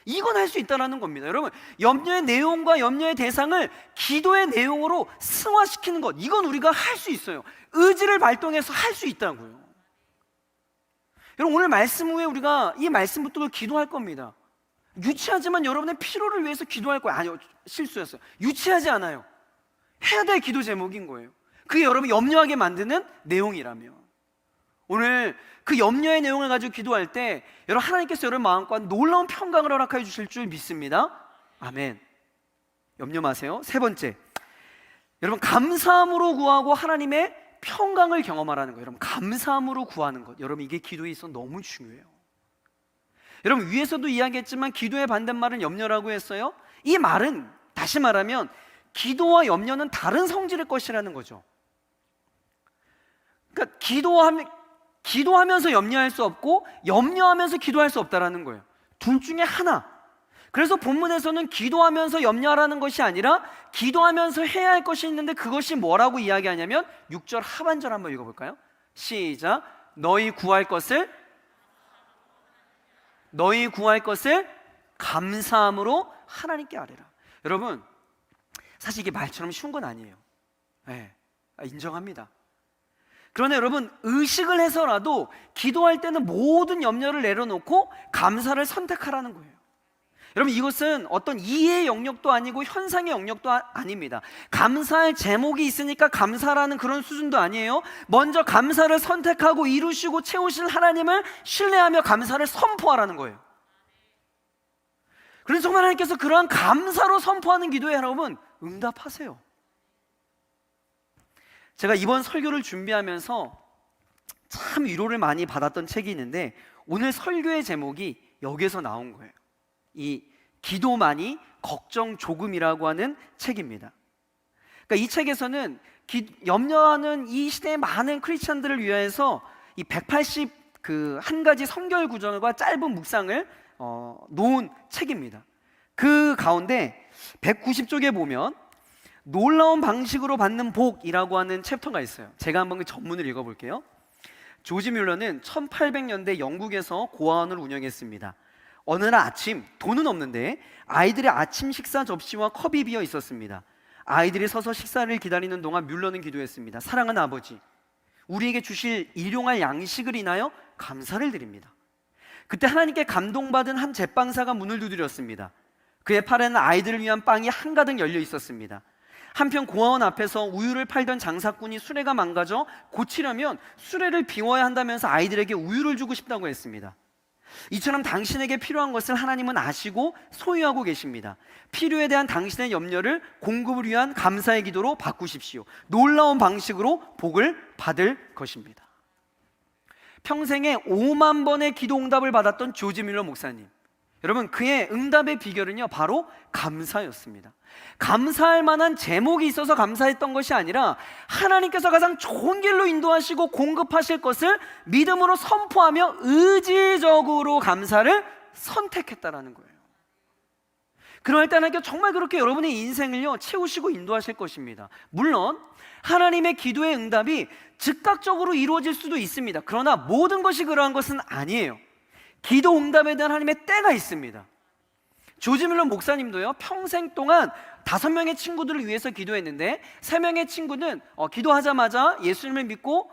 이건 할 수 있다라는 겁니다. 여러분, 염려의 내용과 염려의 대상을 기도의 내용으로 승화시키는 것, 이건 우리가 할 수 있어요. 의지를 발동해서 할 수 있다고요. 여러분, 오늘 말씀 후에 우리가 이 말씀 붙들고 기도할 겁니다. 유치하지만 여러분의 필요를 위해서 기도할 거예요. 아니요, 실수였어요. 유치하지 않아요. 해야 될 기도 제목인 거예요. 그게 여러분 염려하게 만드는 내용이라면, 오늘 그 염려의 내용을 가지고 기도할 때 여러분, 하나님께서 여러분 마음과 놀라운 평강을 허락하여 주실 줄 믿습니다. 아멘. 염려 마세요. 세 번째, 여러분 감사함으로 구하고 하나님의 평강을 경험하라는 거예요. 여러분, 감사함으로 구하는 것, 여러분 이게 기도에 있어 너무 중요해요. 여러분, 위에서도 이야기했지만 기도의 반대말은 염려라고 했어요. 이 말은 다시 말하면 기도와 염려는 다른 성질의 것이라는 거죠. 그러니까 기도하면서 염려할 수 없고 염려하면서 기도할 수 없다라는 거예요. 둘 중에 하나. 그래서 본문에서는 기도하면서 염려하라는 것이 아니라 기도하면서 해야 할 것이 있는데, 그것이 뭐라고 이야기하냐면 6절 하반절 한번 읽어볼까요? 시작. 너희 구할 것을 감사함으로 하나님께 아뢰라. 여러분, 사실 이게 말처럼 쉬운 건 아니에요. 네, 인정합니다. 그러나 여러분, 의식을 해서라도 기도할 때는 모든 염려를 내려놓고 감사를 선택하라는 거예요. 여러분, 이것은 어떤 이해의 영역도 아니고 현상의 영역도 아닙니다. 감사할 제목이 있으니까 감사라는 그런 수준도 아니에요. 먼저 감사를 선택하고 이루시고 채우실 하나님을 신뢰하며 감사를 선포하라는 거예요. 그래서 정말 하나님께서 그러한 감사로 선포하는 기도에 여러분 응답하세요. 제가 이번 설교를 준비하면서 참 위로를 많이 받았던 책이 있는데, 오늘 설교의 제목이 여기에서 나온 거예요. 이 기도만이 걱정 조금이라고 하는 책입니다. 그러니까 이 책에서는 염려하는 이 시대의 많은 크리스찬들을 위해서 이 181가지 성결 구절과 짧은 묵상을 놓은 책입니다. 그 가운데 190쪽에 보면 놀라운 방식으로 받는 복이라고 하는 챕터가 있어요. 제가 한번 그 전문을 읽어볼게요. 조지 뮬러는 1800년대 영국에서 고아원을 운영했습니다. 어느 날 아침, 돈은 없는데 아이들의 아침 식사 접시와 컵이 비어 있었습니다. 아이들이 서서 식사를 기다리는 동안 뮬러는 기도했습니다. 사랑하는 아버지, 우리에게 주실 일용할 양식을 인하여 감사를 드립니다. 그때 하나님께 감동받은 한 제빵사가 문을 두드렸습니다. 그의 팔에는 아이들을 위한 빵이 한가득 열려 있었습니다. 한편 고아원 앞에서 우유를 팔던 장사꾼이 수레가 망가져 고치려면 수레를 비워야 한다면서 아이들에게 우유를 주고 싶다고 했습니다. 이처럼 당신에게 필요한 것을 하나님은 아시고 소유하고 계십니다. 필요에 대한 당신의 염려를 공급을 위한 감사의 기도로 바꾸십시오. 놀라운 방식으로 복을 받을 것입니다. 평생에 5만 번의 기도 응답을 받았던 조지 밀러 목사님, 여러분, 그의 응답의 비결은요 바로 감사였습니다. 감사할 만한 제목이 있어서 감사했던 것이 아니라 하나님께서 가장 좋은 길로 인도하시고 공급하실 것을 믿음으로 선포하며 의지적으로 감사를 선택했다라는 거예요. 그럴 때 하나님께서 정말 그렇게 여러분의 인생을요 채우시고 인도하실 것입니다. 물론 하나님의 기도의 응답이 즉각적으로 이루어질 수도 있습니다. 그러나 모든 것이 그러한 것은 아니에요. 기도 응답에 대한 하나님의 때가 있습니다. 조지 밀러 목사님도요 평생 동안 5명의 친구들을 위해서 기도했는데 3명의 친구는 기도하자마자 예수님을 믿고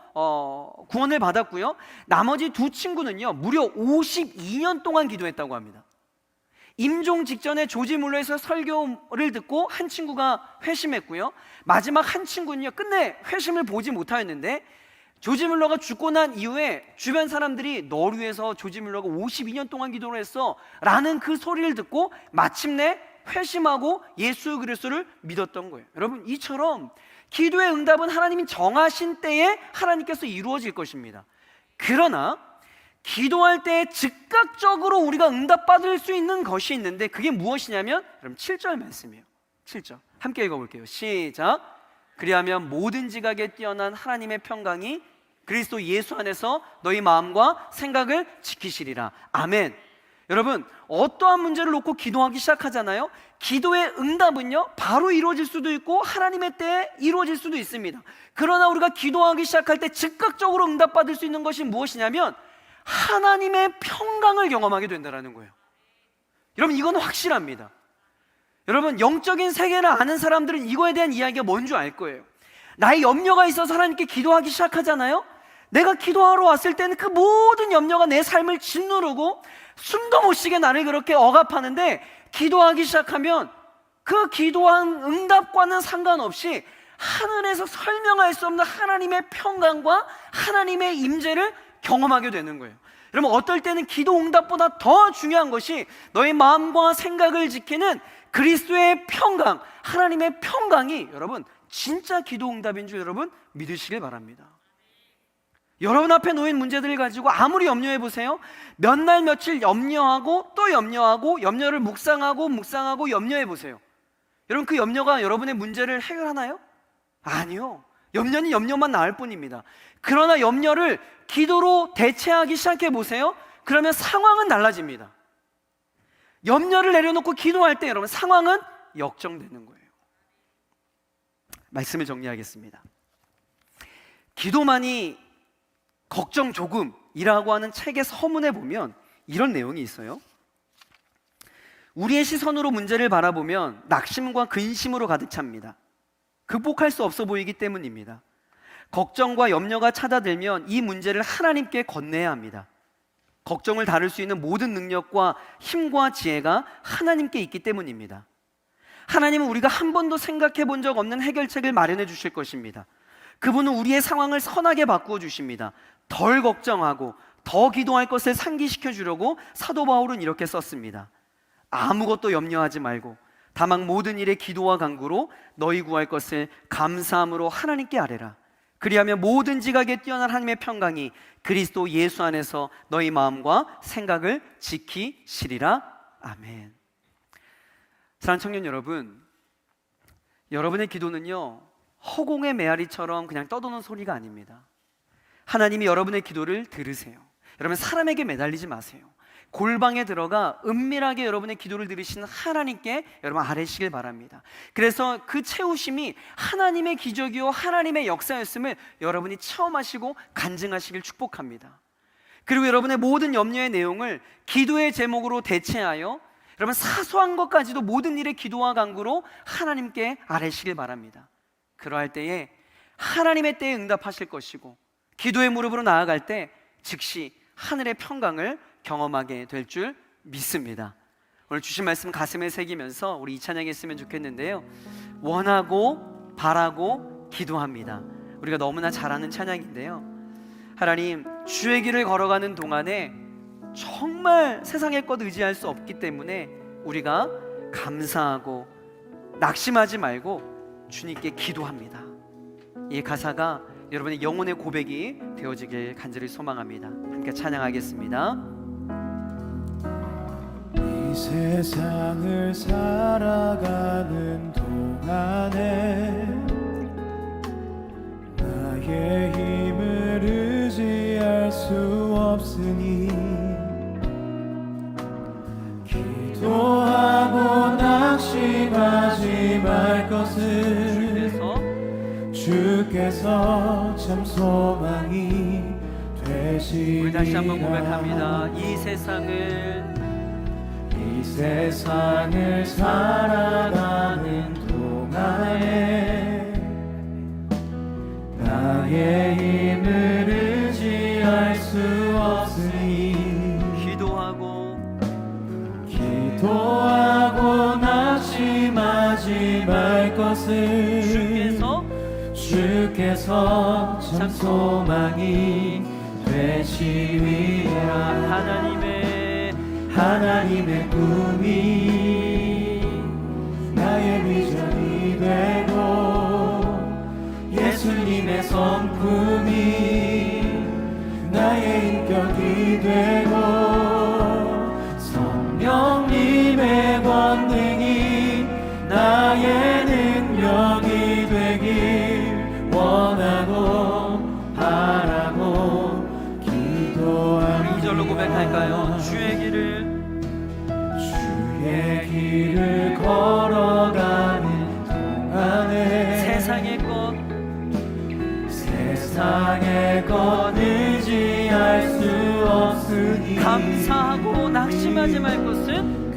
구원을 받았고요, 나머지 2 친구는요 무려 52년 동안 기도했다고 합니다. 임종 직전에 조지 밀러에서 설교를 듣고 한 친구가 회심했고요, 마지막 한 친구는요 끝내 회심을 보지 못하였는데, 조지 밀러가 죽고 난 이후에 주변 사람들이 너를 위해서 조지 밀러가 52년 동안 기도를 했어 라는 그 소리를 듣고 마침내 회심하고 예수 그리스도를 믿었던 거예요. 여러분, 이처럼 기도의 응답은 하나님이 정하신 때에 하나님께서 이루어질 것입니다. 그러나 기도할 때 즉각적으로 우리가 응답받을 수 있는 것이 있는데, 그게 무엇이냐면 여러분 7절 말씀이에요. 7절 함께 읽어볼게요. 시작. 그리하면 모든 지각에 뛰어난 하나님의 평강이 그리스도 예수 안에서 너희 마음과 생각을 지키시리라. 아멘. 여러분, 어떠한 문제를 놓고 기도하기 시작하잖아요. 기도의 응답은요 바로 이루어질 수도 있고 하나님의 때에 이루어질 수도 있습니다. 그러나 우리가 기도하기 시작할 때 즉각적으로 응답받을 수 있는 것이 무엇이냐면 하나님의 평강을 경험하게 된다는 거예요. 여러분, 이건 확실합니다. 여러분, 영적인 세계를 아는 사람들은 이거에 대한 이야기가 뭔 줄 알 거예요. 나의 염려가 있어서 하나님께 기도하기 시작하잖아요. 내가 기도하러 왔을 때는 그 모든 염려가 내 삶을 짓누르고 숨도 못 쉬게 나를 그렇게 억압하는데, 기도하기 시작하면 그 기도한 응답과는 상관없이 하늘에서 설명할 수 없는 하나님의 평강과 하나님의 임재를 경험하게 되는 거예요. 여러분, 어떨 때는 기도 응답보다 더 중요한 것이 너의 마음과 생각을 지키는 그리스도의 평강, 하나님의 평강이 여러분 진짜 기도 응답인 줄 여러분 믿으시길 바랍니다. 여러분 앞에 놓인 문제들을 가지고 아무리 염려해 보세요. 몇 날 며칠 염려하고 또 염려하고 염려를 묵상하고 염려해 보세요. 여러분, 그 염려가 여러분의 문제를 해결하나요? 아니요. 염려는 염려만 나을 뿐입니다. 그러나 염려를 기도로 대체하기 시작해 보세요. 그러면 상황은 달라집니다. 염려를 내려놓고 기도할 때 여러분 상황은 역정되는 거예요. 말씀을 정리하겠습니다. 기도만이 걱정 조금이라고 하는 책의 서문에 보면 이런 내용이 있어요. 우리의 시선으로 문제를 바라보면 낙심과 근심으로 가득 찹니다. 극복할 수 없어 보이기 때문입니다. 걱정과 염려가 찾아들면 이 문제를 하나님께 건네야 합니다. 걱정을 다룰 수 있는 모든 능력과 힘과 지혜가 하나님께 있기 때문입니다. 하나님은 우리가 한 번도 생각해 본 적 없는 해결책을 마련해 주실 것입니다. 그분은 우리의 상황을 선하게 바꾸어 주십니다. 덜 걱정하고 더 기도할 것을 상기시켜 주려고 사도 바울은 이렇게 썼습니다. 아무것도 염려하지 말고 다만 모든 일에 기도와 간구로 너희 구할 것을 감사함으로 하나님께 아뢰라. 그리하면 모든 지각에 뛰어난 하나님의 평강이 그리스도 예수 안에서 너희 마음과 생각을 지키시리라. 아멘. 사랑하는 청년 여러분, 여러분의 기도는요 허공의 메아리처럼 그냥 떠도는 소리가 아닙니다. 하나님이 여러분의 기도를 들으세요. 여러분, 사람에게 매달리지 마세요. 골방에 들어가 은밀하게 여러분의 기도를 들으시는 하나님께 여러분 아뢰시길 바랍니다. 그래서 그 채우심이 하나님의 기적이요 하나님의 역사였음을 여러분이 체험하시고 간증하시길 축복합니다. 그리고 여러분의 모든 염려의 내용을 기도의 제목으로 대체하여 여러분 사소한 것까지도 모든 일에 기도와 간구로 하나님께 아뢰시길 바랍니다. 그러할 때에 하나님의 때에 응답하실 것이고 기도의 무릎으로 나아갈 때 즉시 하늘의 평강을 경험하게 될 줄 믿습니다. 오늘 주신 말씀 가슴에 새기면서 우리 이 찬양 했으면 좋겠는데요. 원하고 바라고 기도합니다. 우리가 너무나 잘 아는 찬양인데요. 하나님, 주의 길을 걸어가는 동안에 정말 세상의 것 의지할 수 없기 때문에 우리가 감사하고 낙심하지 말고 주님께 기도합니다. 이 가사가 여러분의 영혼의 고백이 되어지길 간절히 소망합니다. 함께 찬양하겠습니다. 이 세상을 살아가는 동안에 나의 힘을 의지할 수 없으니 기도하고 낙심하지 말 것을 주께서 참 소망이 되시리라. 우리 다시 한번 고백합니다. 이 세상을 살아가는 동안에 나의 힘을 의지할 수 없으니 기도하고 낙심하지 말 것을 주께서 참 소망이 되시리라. 하나님의 꿈이 나의 비전이 되고 예수님의 성품이 나의 인격이 되고 성령님의 권능이 나의 능력이 되길 원하고 바라고 기도합니다. 우리 2절로 고백할까요? 주의 길을 걸어가는 동안에 세상의 것 의지할 수 없으니 감사하고 낙심하지 말 것은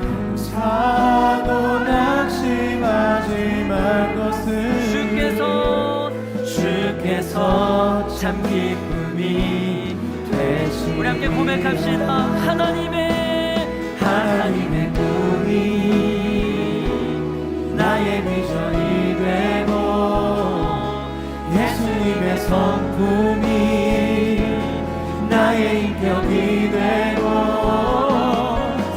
주께서 참 기쁨이 되시니 우리 함께 고백합시다. 하나님의 꿈이 나의 비전이 되고 예수님의 성품이 나의 인격이 되고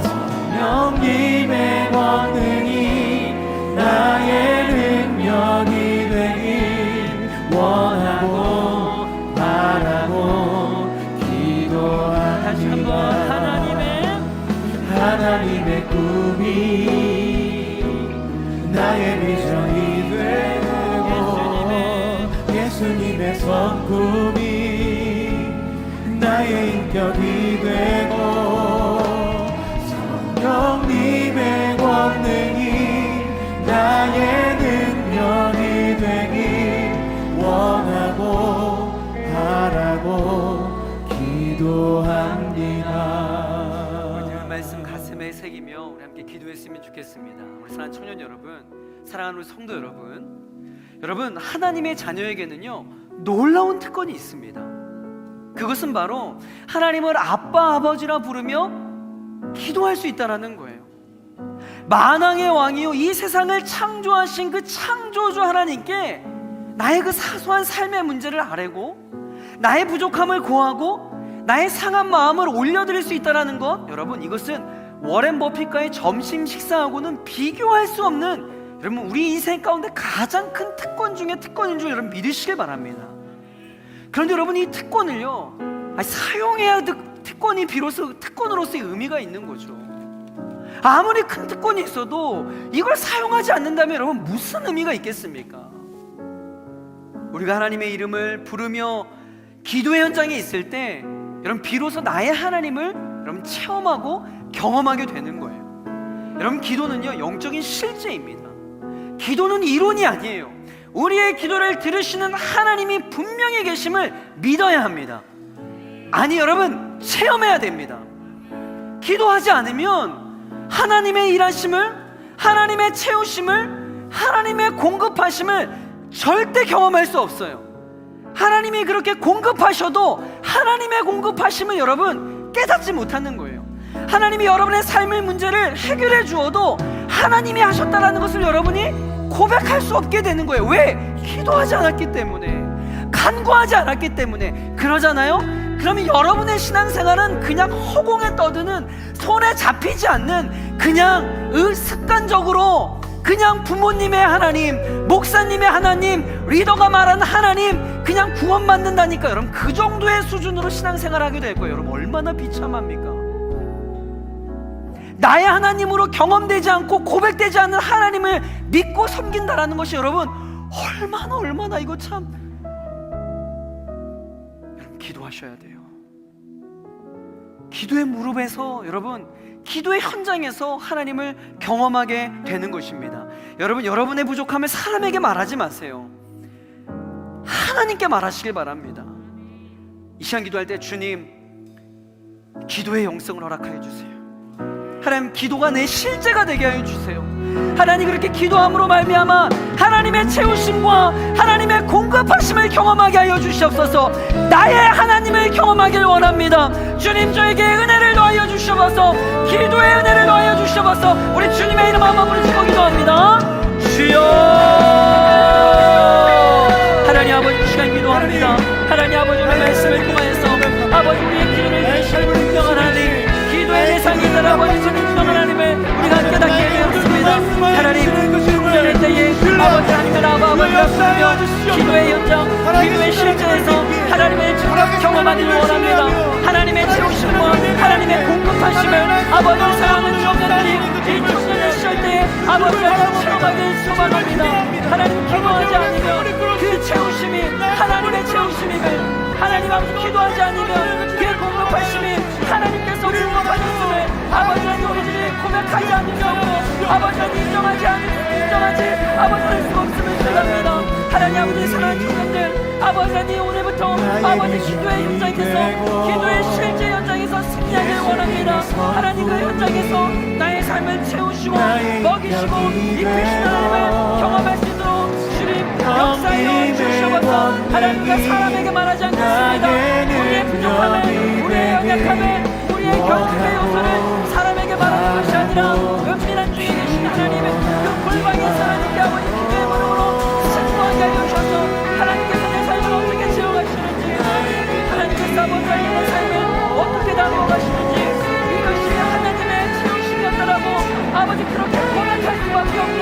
성령님의 권능이 나의 능력이 되길 원하고 바라고 기도합니다. 다시 한번 하나님의 꿈이 나의 비전이 되고 예수님의 성품이 나의 인격이 되고 성령님의 권능이 나의 능력이 되길 원하고 바라고 기도합니다. 말씀 가슴에 새기며 우리 함께 기도했으면 좋겠습니다. 우리 사랑하는 청년 여러분, 사랑하는 우리 성도 여러분, 하나님의 자녀에게는요 놀라운 특권이 있습니다. 그것은 바로 하나님을 아빠 아버지라 부르며 기도할 수 있다라는 거예요. 만왕의 왕이요 이 세상을 창조하신 그 창조주 하나님께 나의 그 사소한 삶의 문제를 아뢰고 나의 부족함을 고하고 나의 상한 마음을 올려드릴 수 있다는 것, 여러분 이것은 워렌 버핏과의 점심 식사하고는 비교할 수 없는 여러분 우리 인생 가운데 가장 큰 특권 중에 특권인 줄 여러분 믿으시길 바랍니다. 그런데 여러분 이 특권을요 사용해야 특권이 비로소 특권으로서의 의미가 있는 거죠. 아무리 큰 특권이 있어도 이걸 사용하지 않는다면 여러분 무슨 의미가 있겠습니까? 우리가 하나님의 이름을 부르며 기도의 현장에 있을 때 여러분 비로소 나의 하나님을 여러분 체험하고 경험하게 되는 거예요. 여러분 기도는요 영적인 실제입니다. 기도는 이론이 아니에요. 우리의 기도를 들으시는 하나님이 분명히 계심을 믿어야 합니다. 아니 여러분 체험해야 됩니다. 기도하지 않으면 하나님의 일하심을, 하나님의 채우심을, 하나님의 공급하심을 절대 경험할 수 없어요. 하나님이 그렇게 공급하셔도 하나님의 공급하심을 여러분 깨닫지 못하는 거예요. 하나님이 여러분의 삶의 문제를 해결해 주어도 하나님이 하셨다라는 것을 여러분이 고백할 수 없게 되는 거예요. 왜? 기도하지 않았기 때문에, 간구하지 않았기 때문에. 그러잖아요. 그러면 여러분의 신앙생활은 그냥 허공에 떠드는, 손에 잡히지 않는, 그냥 습관적으로 그냥 부모님의 하나님, 목사님의 하나님, 리더가 말하는 하나님 그냥 구원받는다니까. 여러분 그 정도의 수준으로 신앙생활하게 될 거예요. 여러분 얼마나 비참합니까? 나의 하나님으로 경험되지 않고 고백되지 않는 하나님을 믿고 섬긴다라는 것이 여러분 얼마나 이거 참, 여러분 기도하셔야 돼요. 기도의 무릎에서, 여러분 기도의 현장에서 하나님을 경험하게 되는 것입니다. 여러분 여러분의 부족함을 사람에게 말하지 마세요. 하나님께 말하시길 바랍니다. 이 시간 기도할 때 주님, 기도의 영성을 허락하여 주세요. 하나님, 기도가 내 실제가 되게 하여 주세요. 하나님, 그렇게 기도함으로 말미암아 하나님의 채우심과 하나님의 공급하심을 경험하게 하여 주시옵소서. 나의 하나님을 경험하길 원합니다. 주님, 저에게 은혜를 더하여 주시옵소서. 기도의 은혜를 더하여 주시옵소서. 우리 주님의 이름 한번 부르시고 기도합니다. 주여. 하나님 아버지, 시간 기도합니다. 하나님 아버지, 오늘 말씀을 통하여서 아버지 우리의 기도를 들으시는 분명한 하나님, 기도의 대상이 있는 아버지 주님 하나님을 우리가 깨닫게 되었습니다. 하나님, 훈련할 때에 아버지 하나님의 아버지가 부르며 기도의 현장, 기도의 실제에서 하나님의 직접 경험하기를 원합니다. 하나님의 채우심과 하나님의 공급하심을 아버지 사랑하는 청년들이 이 청년의 시절 때에 아버지가 체험하기를 소망합니다. 하나님, 기도하지 않으면 그 채우심이 하나님의 채우심임을, 하나님 아버지 기도하지 않으면 그 공급하심이 하나님께서 공급하셨음을 아버지 하나님 우리들이 고백하지 않으면 아버지 하나님 인정하지 아버지 할 수가 없음을 생각합니다. 하나님 아버지 사랑하는 청년들, 아버지 하나님 오늘부터 아버지 기도의 현장에서, 기도의 실제 현장에서 승리하길 원합니다. 하나님 그 현장에서 나의 삶을 채우시고 먹이시고 입히시는 하나님을 경험할 수 있도록 주님 역사여 주시옵소서. 하나님과 사람에게 말하지 않겠습니다. 우리의 부족함을, 우리의 연약함을, 우리의 결핍의 요소를 사람에게 말하는 것이 아니라 은밀한 중에 계신 하나님의 그 골방에 하나님께 아버지 기도의 무릎으로 승부하게 하여 주셔서 하나님께서 내 삶을 어떻게 채워가시는지, 하나님께서 아버지 내 삶을 어떻게 나누어 가시는지, 이것이 하나님의 채우심이었다라고 아버지 그렇게 고백할 수밖에 없는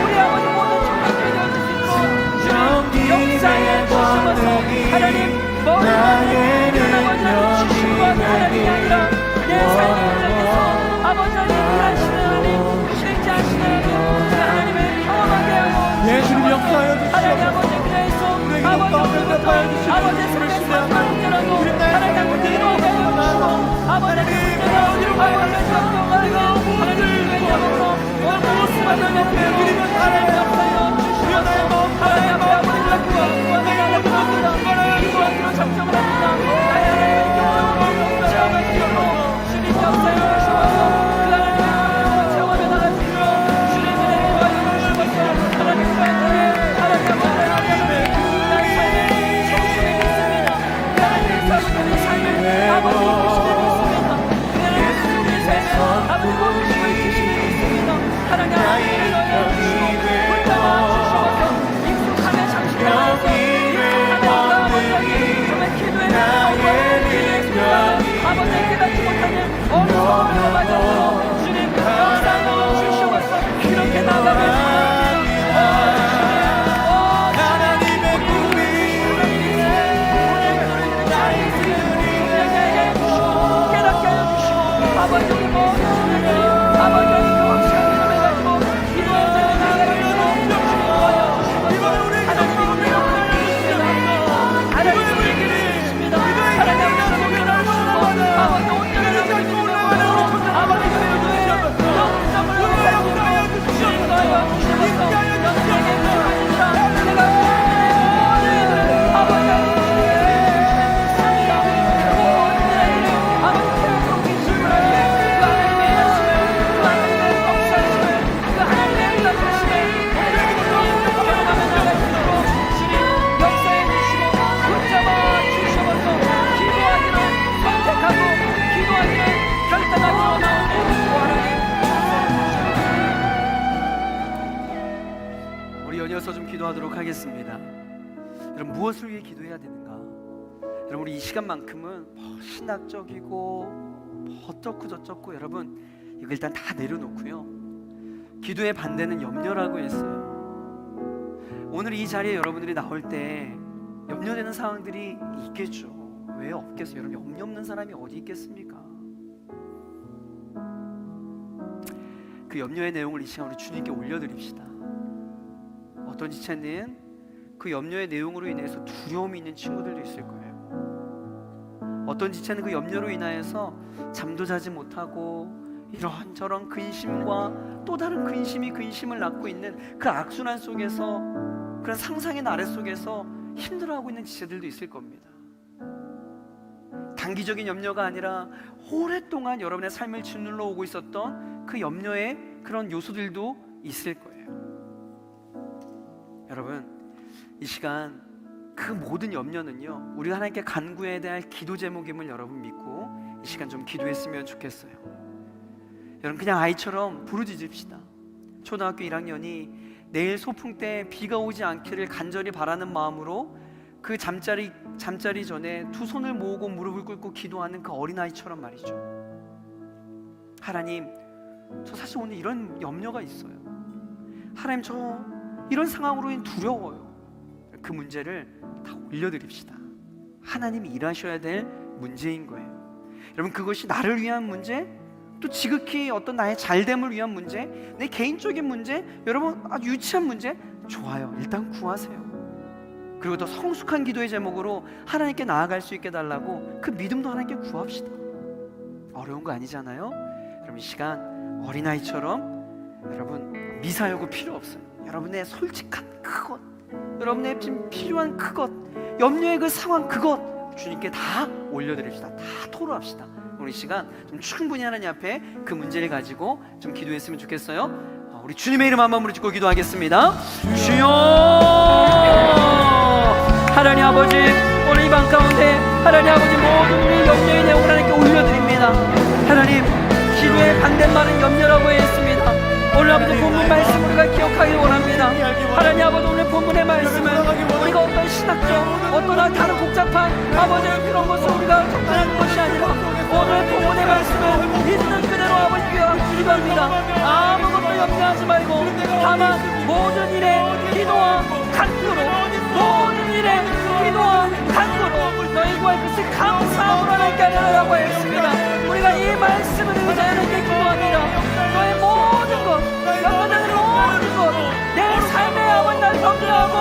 우리 아버지 모든 청년들이 되어줄 수 있도록 주님 역사에 주시면서 하나님 모든 아버지 하나님 주시고 하나님이 아니라 내 삶의 현장에서 아버지 하나님 일하시는 하나님, 실제하시는 하나님, 그 하나님을 경험하게 하고 예수님 역사하여 주시옵소서. 하나님 아버지 그래서 아버지 오늘부터 아버지 삶의 삶과 문제라도 하나님 아버지 기도하게 하여 주시고 아버지 그 문제가 아버지 정령하고 하나님 왜냐면서 오늘 수많은 옆에 하나님 역사여 주시옵소서. 하나님 앞에 아버지가 구원하는 구원합니다. 기도하기로 작정을 합니다. 나의 하나님의 경험을 체험할 수 있도록 주님 역사여 주시옵소서. 그 하나님의 경험을 체험하며 나갈 수 있도록 주님 은혜를 더하여 주시옵소서. 하나님과 함께 하나님 앞에 나의 삶의 중심이 있습니다. 그 하나님의 삶의 아버지 중심이 있습니다. 그 하나님의 우리의 삶의 아버지 중심이 있습니다. 하나님 앞에 더하여 주시고 불타와 주시옵소서. 익숙함에 잠시나서 익숙함에 아버지 정말 기도의 아버지 깨닫지 못하는 어리석음을 맞아서 주님 역사하여 주시옵소서. 그렇게 나가면 하나님의 꿈이 깨닫게 하여 주시고 아버지 우리 모든 청년들이 아버지 그 확실한 믿음을 가지고 기도의 자리에 나아갈 수 있도록 주님 도와여 주시옵소서. 하나님이 우리를 주십니다. 하나님이 우리에게 주십니다. 하나님 우리를 온전하게 주시고 아버지 온전하게 주시고 아버지 그 기도의 영점을 하여 주시옵소서. 도와여 주시옵소서. 영생에게 부족하시니라 내가 모든 아버지 우리 연이어서 좀 기도하도록 하겠습니다. 여러분 무엇을 위해 기도해야 되는가? 여러분 우리 이 시간만큼은 신학적이고 어쩌고 저쩌고 여러분 이거 일단 다 내려놓고요. 기도의 반대는 염려라고 했어요. 오늘 이 자리에 여러분들이 나올 때 염려되는 상황들이 있겠죠. 왜 없겠어요? 여러분 염려 없는 사람이 어디 있겠습니까? 그 염려의 내용을 이 시간 우리 주님께 올려드립시다. 어떤 지체는 그 염려의 내용으로 인해서 두려움이 있는 친구들도 있을 거예요. 어떤 지체는 그 염려로 인하여서 잠도 자지 못하고 이런저런 근심과 또 다른 근심이 근심을 낳고 있는 그 악순환 속에서, 그런 상상의 나래 속에서 힘들어하고 있는 지체들도 있을 겁니다. 단기적인 염려가 아니라 오랫동안 여러분의 삶을 짓눌러 오고 있었던 그 염려의 그런 요소들도 있을 거예요. 여러분 이 시간 그 모든 염려는요 우리가 하나님께 간구해야 될 기도 제목임을 여러분 믿고 이 시간 좀 기도했으면 좋겠어요. 여러분 그냥 아이처럼 부르짖읍시다. 초등학교 1학년이 내일 소풍 때 비가 오지 않기를 간절히 바라는 마음으로 그 잠자리 전에 두 손을 모으고 무릎을 꿇고 기도하는 그 어린아이처럼 말이죠. 하나님, 저 사실 오늘 이런 염려가 있어요. 하나님, 저 이런 상황으로 두려워요. 그 문제를 다 올려드립시다. 하나님이 일하셔야 될 문제인 거예요. 여러분 그것이 나를 위한 문제, 또 지극히 어떤 나의 잘됨을 위한 문제, 내 개인적인 문제, 여러분 아주 유치한 문제, 좋아요. 일단 구하세요. 그리고 더 성숙한 기도의 제목으로 하나님께 나아갈 수 있게 달라고 그 믿음도 하나님께 구합시다. 어려운 거 아니잖아요. 그럼 이 시간 어린아이처럼 여러분 미사 여구 필요 없어요. 여러분의 솔직한 그것, 여러분의 지금 필요한 그것, 염려의 그 상황 그것 주님께 다 올려드립시다. 다 토로합시다. 우리 시간 좀 충분히 하나님 앞에 그 문제를 가지고 좀 기도했으면 좋겠어요. 우리 주님의 이름 한번 부르짖고 기도하겠습니다. 주여, 하나님 아버지, 오늘 이 밤 가운데 하나님 아버지 모든 우리 염려의 내용을 하나님께 올려드립니다. 하나님, 기도의 반대말은 염려라고 했습니다. 오늘 아버지 본문 말씀 우리가 기억하기 원합니다. 하나님 아버지 오늘 본문의 말씀은 우리가 어떤 신학적 어떤 다른 복잡한 아버지 그런 것을 우리가 접근하는 것이 아니라 오늘 본문의 말씀은 있는 그대로 아버지 기도합니다. 아무것도 염려하지 말고 다만 모든 일에 기도와 간구로, 모든 일에 기도와 간구로 너희 구할 것을 감사함으로 하나님께 하려고 했습니다. 우리가 이 말씀을 의지하여 하나님께 기도합니다. 너의 모든 것, 연관되는 모든 것, 내 삶의 아버지 날 걱정하고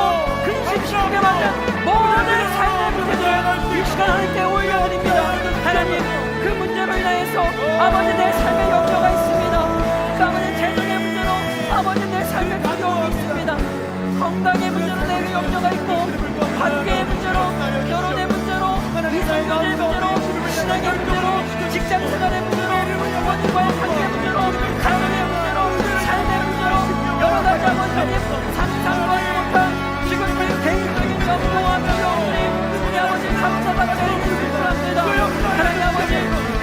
근심시키게 만든 모든 삶의 문제들을 이 시간 하나님께 올려드립니다. 하나님, 그 문제로 인하여서 아버지 내 삶에 염려가 있습니다. 그 아버지 재정의 문제로 아버지 내 삶에 두려움이 있습니다. 건강의 문제로 내 염려가 있고, 관계의 문제로, 결혼의 문제로, 미성년의 문제로, 신앙의 문제로, 직장생활의 문제로, 부모님과의 관계의 문제로, 가정의 문제로, 삶의 문제로, 여러 가지 아버지 상상도 하지 못한 지금 그 개인적인 염려와 두려움이 우리 아버지 감사받게 기도합니다. 하나님 아버지,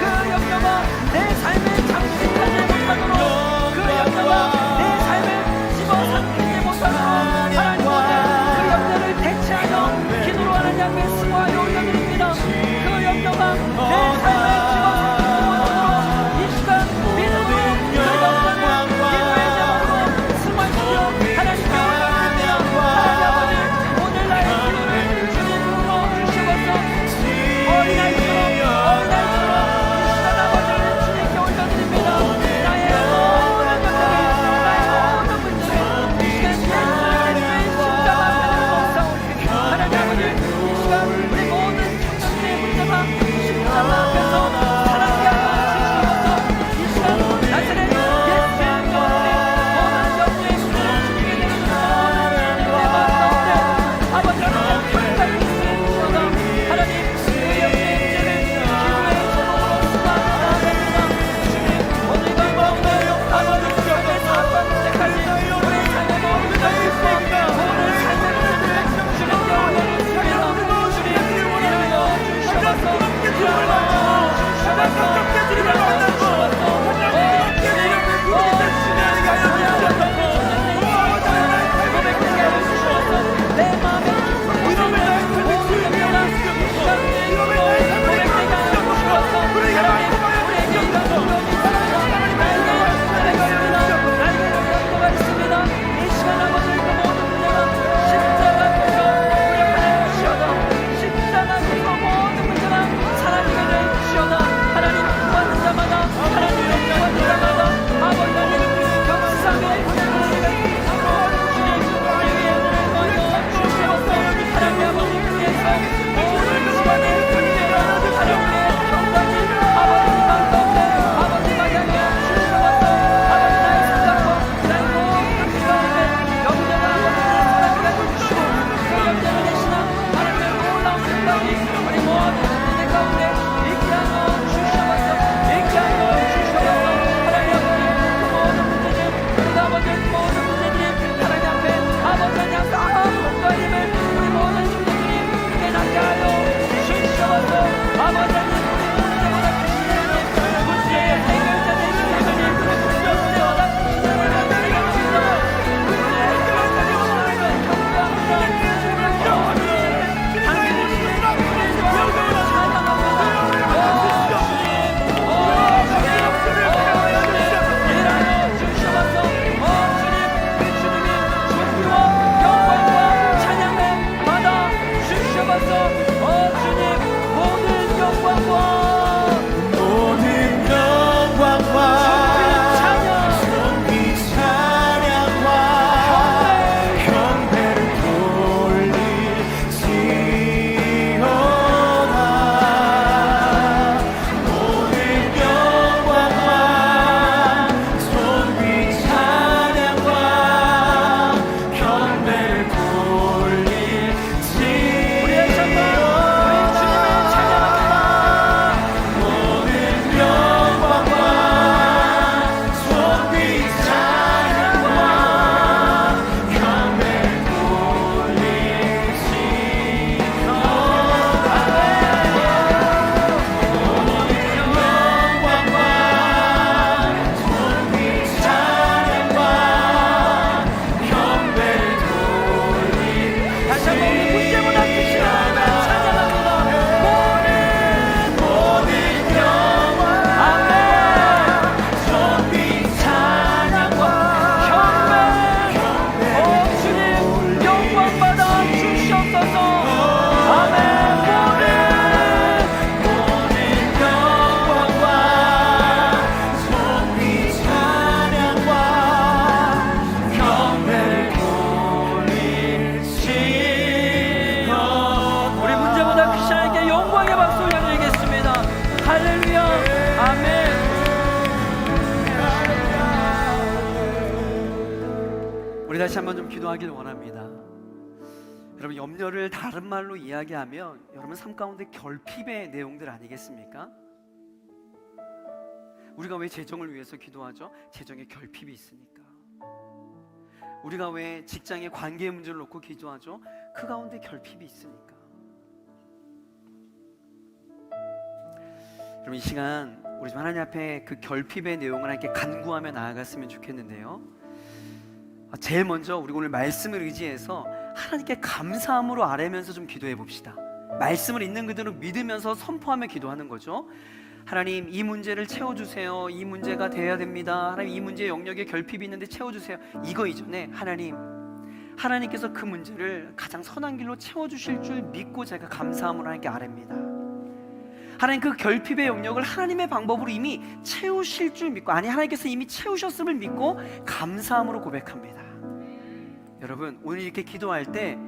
그 염려가 내 삶의 잠식하지 못하도록, 그 염려가 내 삶을 집어삼키지 못하도록 하나님 아버지 그 염려를 대체하여 기도 다시 한번 좀 기도하길 원합니다. 여러분, 염려를 다른 말로 이야기하면 여러분 삶 가운데 결핍의 내용들 아니겠습니까? 우리가 왜 재정을 위해서 기도하죠? 재정에 결핍이 있으니까. 우리가 왜 직장의 관계 문제를 놓고 기도하죠? 그 가운데 결핍이 있으니까. 여러분, 이 시간 우리 좀 하나님 앞에 그 결핍의 내용을 함께 간구하며 나아갔으면 좋겠는데요. 제일 먼저 우리 오늘 말씀을 의지해서 하나님께 감사함으로 아뢰면서 좀 기도해 봅시다. 말씀을 있는 그대로 믿으면서 선포하며 기도하는 거죠. 하나님, 이 문제를 채워주세요. 이 문제가 돼야 됩니다. 하나님, 이 문제의 영역에 결핍이 있는데 채워주세요. 이거 이전에 하나님께서 그 문제를 가장 선한 길로 채워주실 줄 믿고 제가 감사함으로 하나님께 아뢰입니다. 하나님, 그 결핍의 영역을 하나님의 방법으로 이미 채우실 줄 믿고, 아니 하나님께서 이미 채우셨음을 믿고 감사함으로 고백합니다. 여러분, 오늘 이렇게 기도할 때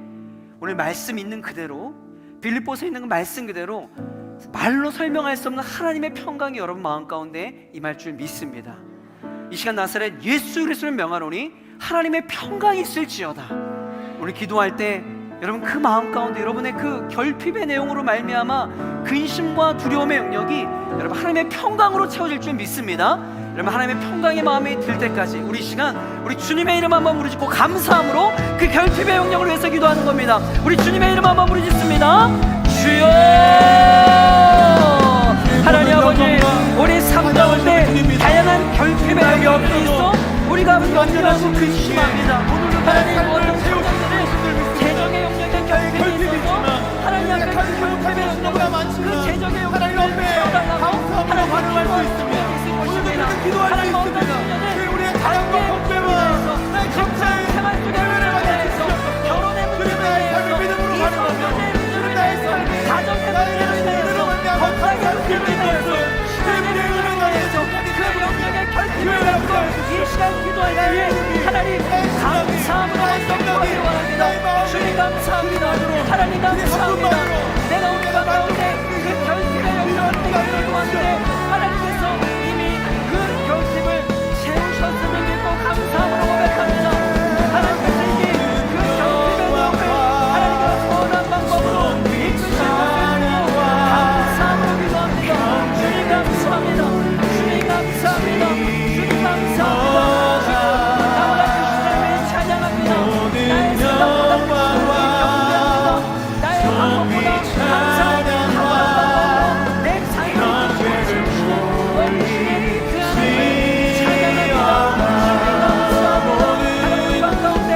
오늘 말씀 있는 그대로, 빌립보서에 있는 그 말씀 그대로 말로 설명할 수 없는 하나님의 평강이 여러분 마음 가운데 임할 줄 믿습니다. 이 시간 나사렛 예수 그리스도를 명하노니 하나님의 평강이 있을지어다. 오늘 기도할 때 여러분 그 마음 가운데 여러분의 그 결핍의 내용으로 말미암아 근심과 두려움의 영역이 여러분 하나님의 평강으로 채워질 줄 믿습니다. 여러분, 하나님의 평강의 마음이 들 때까지 우리 시간 우리 주님의 이름 한번 부르짖고 감사함으로 그 결핍의 영역을 위해서 기도하는 겁니다. 우리 주님의 이름 한번 부르짖습니다. 주여, 하나님 아버지, 우리 삶 가운데 다양한 결핍의 영역이 있어 우리가 연연하고 근심합니다. 하나님, 어떤 성도들은 재정의 영역에 결핍이 있어서 하나님 앞에 그 결핍의 영역을 그 재정의 영역을 채워달라고 반응할 수 있습니다. 오늘도 기도할 수 있습니다. 우리의 자랑과 복배와 감사의 생활 속에 대해서, 결혼의 문제에 대해서, 이성교제의 문제에 대해서, 가정의 문제에 대해서, 건강의 문제에 대해서, 시간의 문제에 대해서 그 영역의 결핍을 갖고 이 시간 기도할 때에 하나님 감사함으로 선포하기를 원합니다. 주님 감사합니다. 하나님 감사합니다. 내가 오늘 밤 가운데 그 결핍의 영역을 깨닫기를 원하는데 하나님께서 이미 그 결핍을 채우셨음을 믿고 감사함으로 고백합니다. 하나님께서 이미 그 결핍의 영역을 하나님께서 선한 방법으로 이끄시고 감사함으로 기도합니다. 주님 감사합니다. 주님 감사합니다. 주님 감사합니다. 나보다 크신 하나님을 찬양합니다. 나의 생각보다 크신 하나님을 경배합니다. 나의 방법보다 감사합니다. 내 삶을 주시고 원주의 그 하나님을 찬양합니다. 하나님 가운데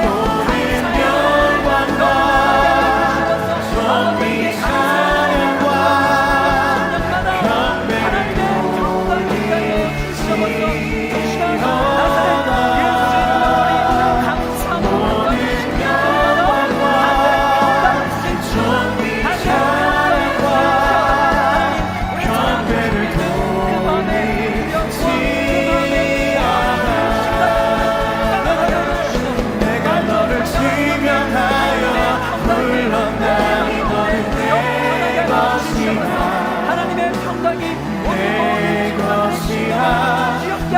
하나님의 평강이 오늘 것이야.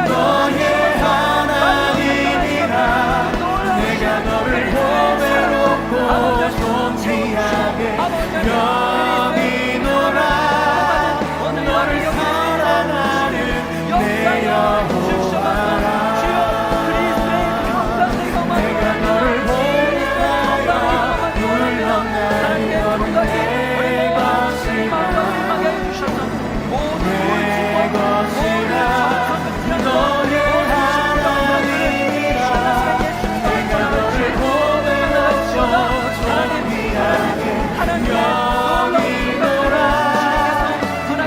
너의 하나님이라 내가 너를 보배롭고 존귀하게 여기노라. 너를 사랑하는 내 여호와, 내가 너를 보배하여 불렀나니 내 것이라. 내 것이라. 너의 하나님이라 내가 너를 보배롭고 존귀하게 여기노라.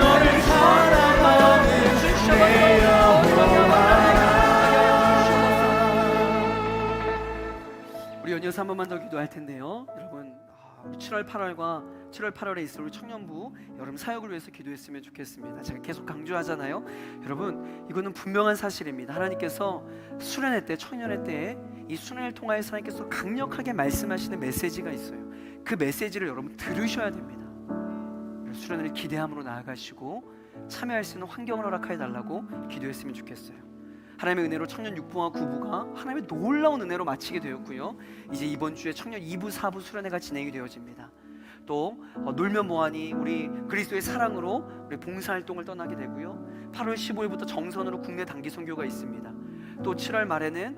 너를 사랑하는 내 여호와. 우리 연이어서 한 번만 더 기도할 텐데요. 여러분, 우리 7월 8월에 있을 우리 청년부 여러분 사역을 위해서 기도했으면 좋겠습니다. 제가 계속 강조하잖아요. 여러분, 이거는 분명한 사실입니다. 하나님께서 수련회 때, 청년회 때 이 수련회를 통하여서 하나님께서 강력하게 말씀하시는 메시지가 있어요. 그 메시지를 여러분 들으셔야 됩니다. 수련회를 기대함으로 나아가시고 참여할 수 있는 환경을 허락하여 달라고 기도했으면 좋겠어요. 하나님의 은혜로 청년 6부와 9부가 하나님의 놀라운 은혜로 마치게 되었고요. 이제 이번 주에 청년 2부, 4부 수련회가 진행이 되어집니다. 또 놀면 뭐하니 우리 그리스도의 사랑으로 우리 봉사활동을 떠나게 되고요. 8월 15일부터 정선으로 국내 단기 선교가 있습니다. 또 7월 말에는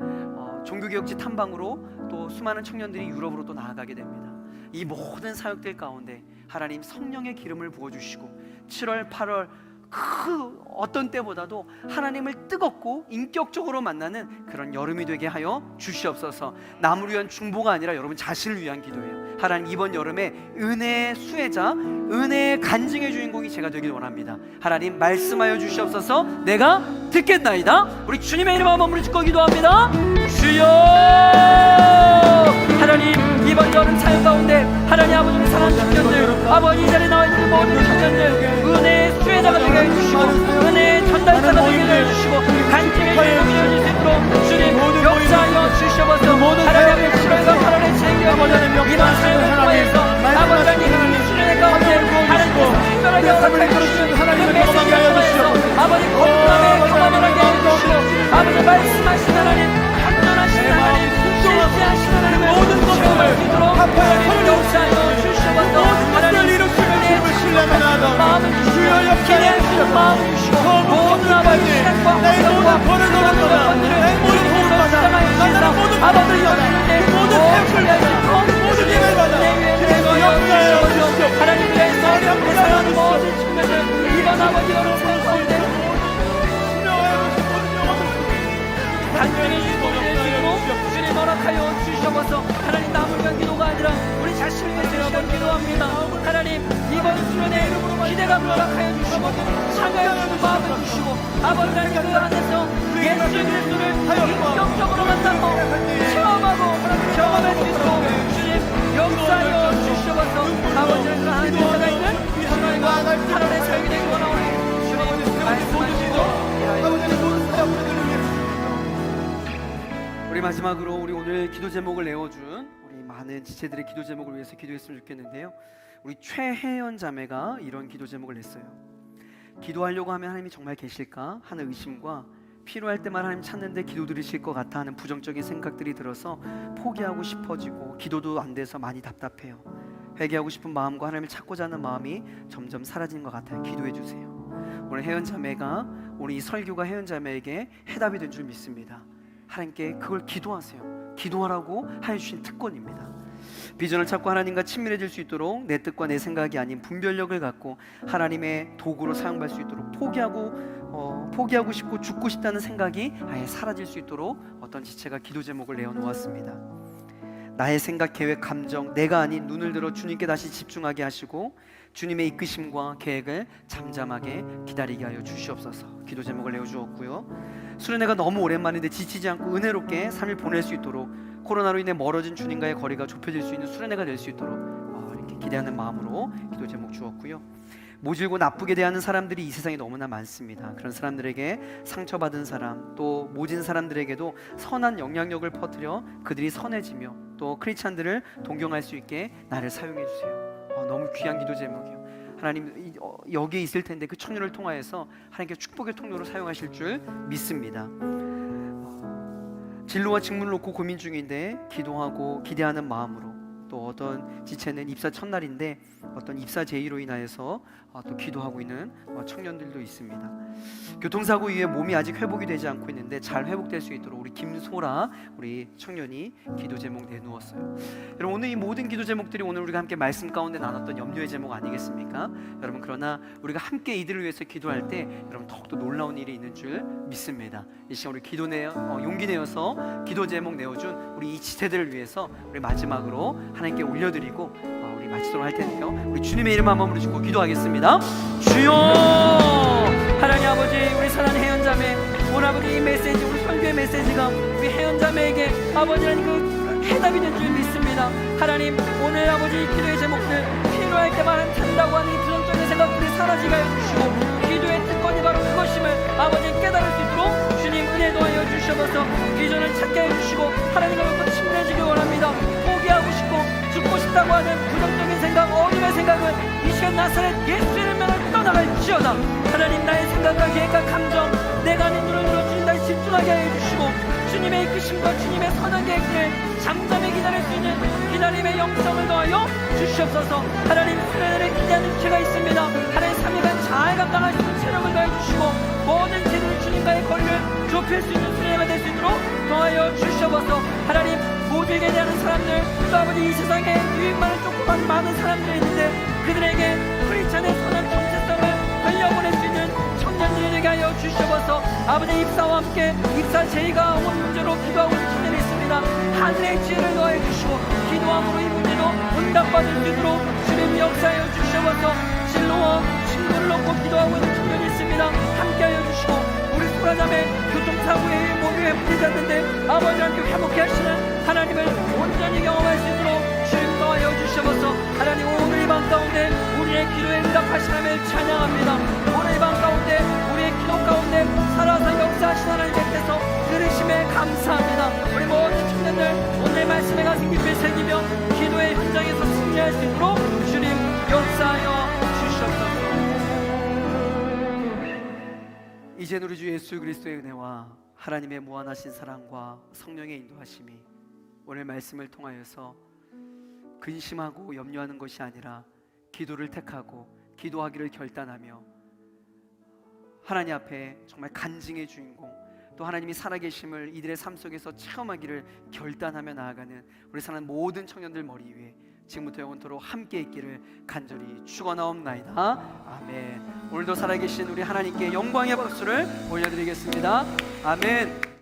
종교개혁지 탐방으로 또 수많은 청년들이 유럽으로 또 나아가게 됩니다. 이 모든 사역들 가운데 하나님 성령의 기름을 부어주시고 7월 8월 그 어떤 때보다도 하나님을 뜨겁고 인격적으로 만나는 그런 여름이 되게 하여 주시옵소서. 남을 위한 중보가 아니라 여러분 자신을 위한 기도예요. 하나님 이번 여름에 은혜의 수혜자, 은혜의 간증의 주인공이 제가 되길 원합니다. 하나님 말씀하여 주시옵소서. 내가 듣겠나이다. 우리 주님의 이름 한번 부르짖고 기도합니다. 주여, 하나님 이번 여름 사역 가운데 하나님 아버지의 사랑하는 청년들, 아버지 이 자리에 나와 있는 모든 청년들 은혜의 수혜자가 되게 해주시고 은혜의 전달자가 되게 해주시고 간증의 주인공이 되어질 수 있도록 주님 역사하여 주시옵소서. 하나님 7월과 8월에 진행되어지는 이번 사역을 통해서 아버지 하나님 수련회 가운데 하나님께서 특별하게 허락하여 주시는 그 메시지를 통해서 아버지 건강에 경험을 하게 해주시고 아버지 말씀하신 하나님, 강론하신 하나님, 실제하신 하나님을 모든 것을 있도록 하나님 역사하여 주시옵소서. 하나님 주님을 신뢰하는 마음을 주시고 기대하시는 마음을 주시고 모든 아버지 신앙과 헌성과 수고하는 것들을 주님께서 주장하여 주시사 아버지 여러분의 모든 태우실래서 주님을 내위에 주시옵소서. 하나님 위해서 내 사랑하는 모든 친구들 이번 아버지 여러분 가운데 간절히 주님을 주님 허락하여 주시옵소서. 하나님 남을 위한 기도가 아니라 우리 자신을 위해서 기도합니다. 하나님 이번 수련회 기대감을 허락하여 주시고 참여해 주는 마음을 주시고 아버지 하나님 그 안에서 예수 그리스도를 인격적으로 만나고 체험하고 경험할 수 있도록 주님 역사하여 주시옵소서. 아버지 하나님 하나님의 살아 있는 7월과 8월의 사역이 되기 원하오니 주님 말씀하시고 우리 마지막으로 우리 오늘 기도 제목을 내어준 우리 많은 지체들의 기도 제목을 위해서 기도했으면 좋겠는데요. 우리 최혜연 자매가 이런 기도 제목을 냈어요. 기도하려고 하면 하나님이 정말 계실까 하는 의심과 필요할 때만 하나님 찾는데 기도 들으실 것 같아 하는 부정적인 생각들이 들어서 포기하고 싶어지고 기도도 안 돼서 많이 답답해요. 회개하고 싶은 마음과 하나님을 찾고자 하는 마음이 점점 사라지는 것 같아요. 기도해 주세요. 오늘 혜연 자매가 오늘 이 설교가 혜연 자매에게 해답이 된 줄 믿습니다. 하나님께 그걸 기도하세요. 기도하라고 해주신 특권입니다. 비전을 찾고 하나님과 친밀해질 수 있도록 내 뜻과 내 생각이 아닌 분별력을 갖고 하나님의 도구로 사용할 수 있도록 포기하고 싶고 죽고 싶다는 생각이 아예 사라질 수 있도록 어떤 지체가 기도 제목을 내어놓았습니다. 나의 생각, 계획, 감정, 내가 아닌 눈을 들어 주님께 다시 집중하게 하시고 주님의 이끄심과 계획을 잠잠하게 기다리게 하여 주시옵소서. 기도 제목을 내어주었고요. 수련회가 너무 오랜만인데 지치지 않고 은혜롭게 3일 보낼 수 있도록 코로나로 인해 멀어진 주님과의 거리가 좁혀질 수 있는 수련회가 될 수 있도록 이렇게 기대하는 마음으로 기도 제목 주었고요. 모질고 나쁘게 대하는 사람들이 이 세상에 너무나 많습니다. 그런 사람들에게 상처받은 사람, 또 모진 사람들에게도 선한 영향력을 퍼뜨려 그들이 선해지며 또 크리스찬들을 동경할 수 있게 나를 사용해 주세요. 너무 귀한 기도 제목이에요. 하나님 여기에 있을 텐데 그 청년을 통하여서 하나님께 축복의 통로로 사용하실 줄 믿습니다. 진로와 직무를 놓고 고민 중인데 기도하고 기대하는 마음으로, 또 어떤 지체는 입사 첫날인데 어떤 입사 제의로 인하여서 또 기도하고 있는 청년들도 있습니다. 교통사고 이후에 몸이 아직 회복이 되지 않고 있는데 잘 회복될 수 있도록 우리 김소라 우리 청년이 기도 제목 내놓았어요. 여러분 오늘 이 모든 기도 제목들이 오늘 우리가 함께 말씀 가운데 나눴던 염려의 제목 아니겠습니까? 여러분 그러나 우리가 함께 이들을 위해서 기도할 때 여러분 더욱더 놀라운 일이 있는 줄 믿습니다. 이 시간 우리 기도 용기 내어서 기도 제목 내어준 우리 이 지체들을 위해서 우리 마지막으로 하나님께 올려드리고 우리 마치도록 할 텐데요. 우리 주님의 이름 한번 부르짖고 기도하겠습니다. 주여, 하나님 아버지, 우리 사랑하는 혜연자매, 오늘 아버지 이 메시지, 우리 선교의 메시지가 우리 혜연자매에게 아버지 하나님 그 해답이 된 줄 믿습니다. 하나님 오늘 아버지 기도의 제목들 필요할 때만 찬다고 하는 이 부정적인 생각들이 사라지게 해주시고 기도의 특권이 바로 그것임을 아버지 깨달을 수 있도록 주님 은혜 도하여 주시옵소서. 비전을 찾게 해주시고 하나님과 더 친밀해지길 원합니다. 포기하고 싶고 죽고 싶다고 하는 부정적인 생각, 어둠의 생각은 이 시간 나사렛 예수 이름으로 떠나갈지어다. 하나님 나의 생각과 계획과 감정, 내가 아닌 눈을 들어 주님 다시 집중하게 인도하심과 주님의 선한 계획을 잠잠히 기다릴 수 있는 기다림의 영성을 더하여 주시옵소서. 하나님, 수련회를 기대하는 죄가 있습니다. 하나님, 3일간 잘 감당할 수 있는 체력을 더해 주시고 모든 죄들을 주님과의 거리를 좁힐 수 있는 수련회가 될 수 있도록 더하여 주시옵소서. 하나님, 모두에게 대하는 사람들, 또 아버지 이 세상에 유익만을 쫓고가는 많은 사람들이 있는데 그들에게 크리스찬의 선한 정체성을 돌려보낼 수 있는 청년들이 되게 하여 주시옵소서. 아버지, 입사와 함께 입사 제의가 온 문제로 기도하고 있는 청년이 있습니다. 하늘의 지혜를 더해 주시고 기도함으로 이 문제도 응답받을 수 있도록 주님 역사하여 주시옵소서. 진로와 친구를 놓고 기도하고 있는 청년이 있습니다. 함께하여 주시고 우리 소라자매 교통사고에 몸이 회복되지 않는데 아버지 하나님 회복케 하시는 하나님을 온전히 경험할 수 있도록 주님 도와여 주시옵소서. 하나님, 오늘 이 밤 가운데 우리의 기도에 응답하신 하나님을 찬양합니다. 오늘 이 밤 가운데 우리의 기도 가운데 살아서 역사하신 하나님 께서 들으심에 감사합니다. 우리 모든 청년들 오늘 말씀에 가슴 깊이 새기며 기도의 현장에서 승리할 수 있도록 주님 역사하여 주시옵소서. 이제 우리 주 예수 그리스도의 은혜와 하나님의 무한하신 사랑과 성령의 인도하심이 오늘 말씀을 통하여서 근심하고 염려하는 것이 아니라 기도를 택하고 기도하기를 결단하며 하나님 앞에 정말 간증의 주인공, 또 하나님이 살아계심을 이들의 삶 속에서 체험하기를 결단하며 나아가는 우리 사는 모든 청년들 머리 위에 지금부터 영원토록 함께 있기를 간절히 축원하옵나이다. 아멘. 오늘도 살아계신 우리 하나님께 영광의 박수를 올려드리겠습니다. 아멘.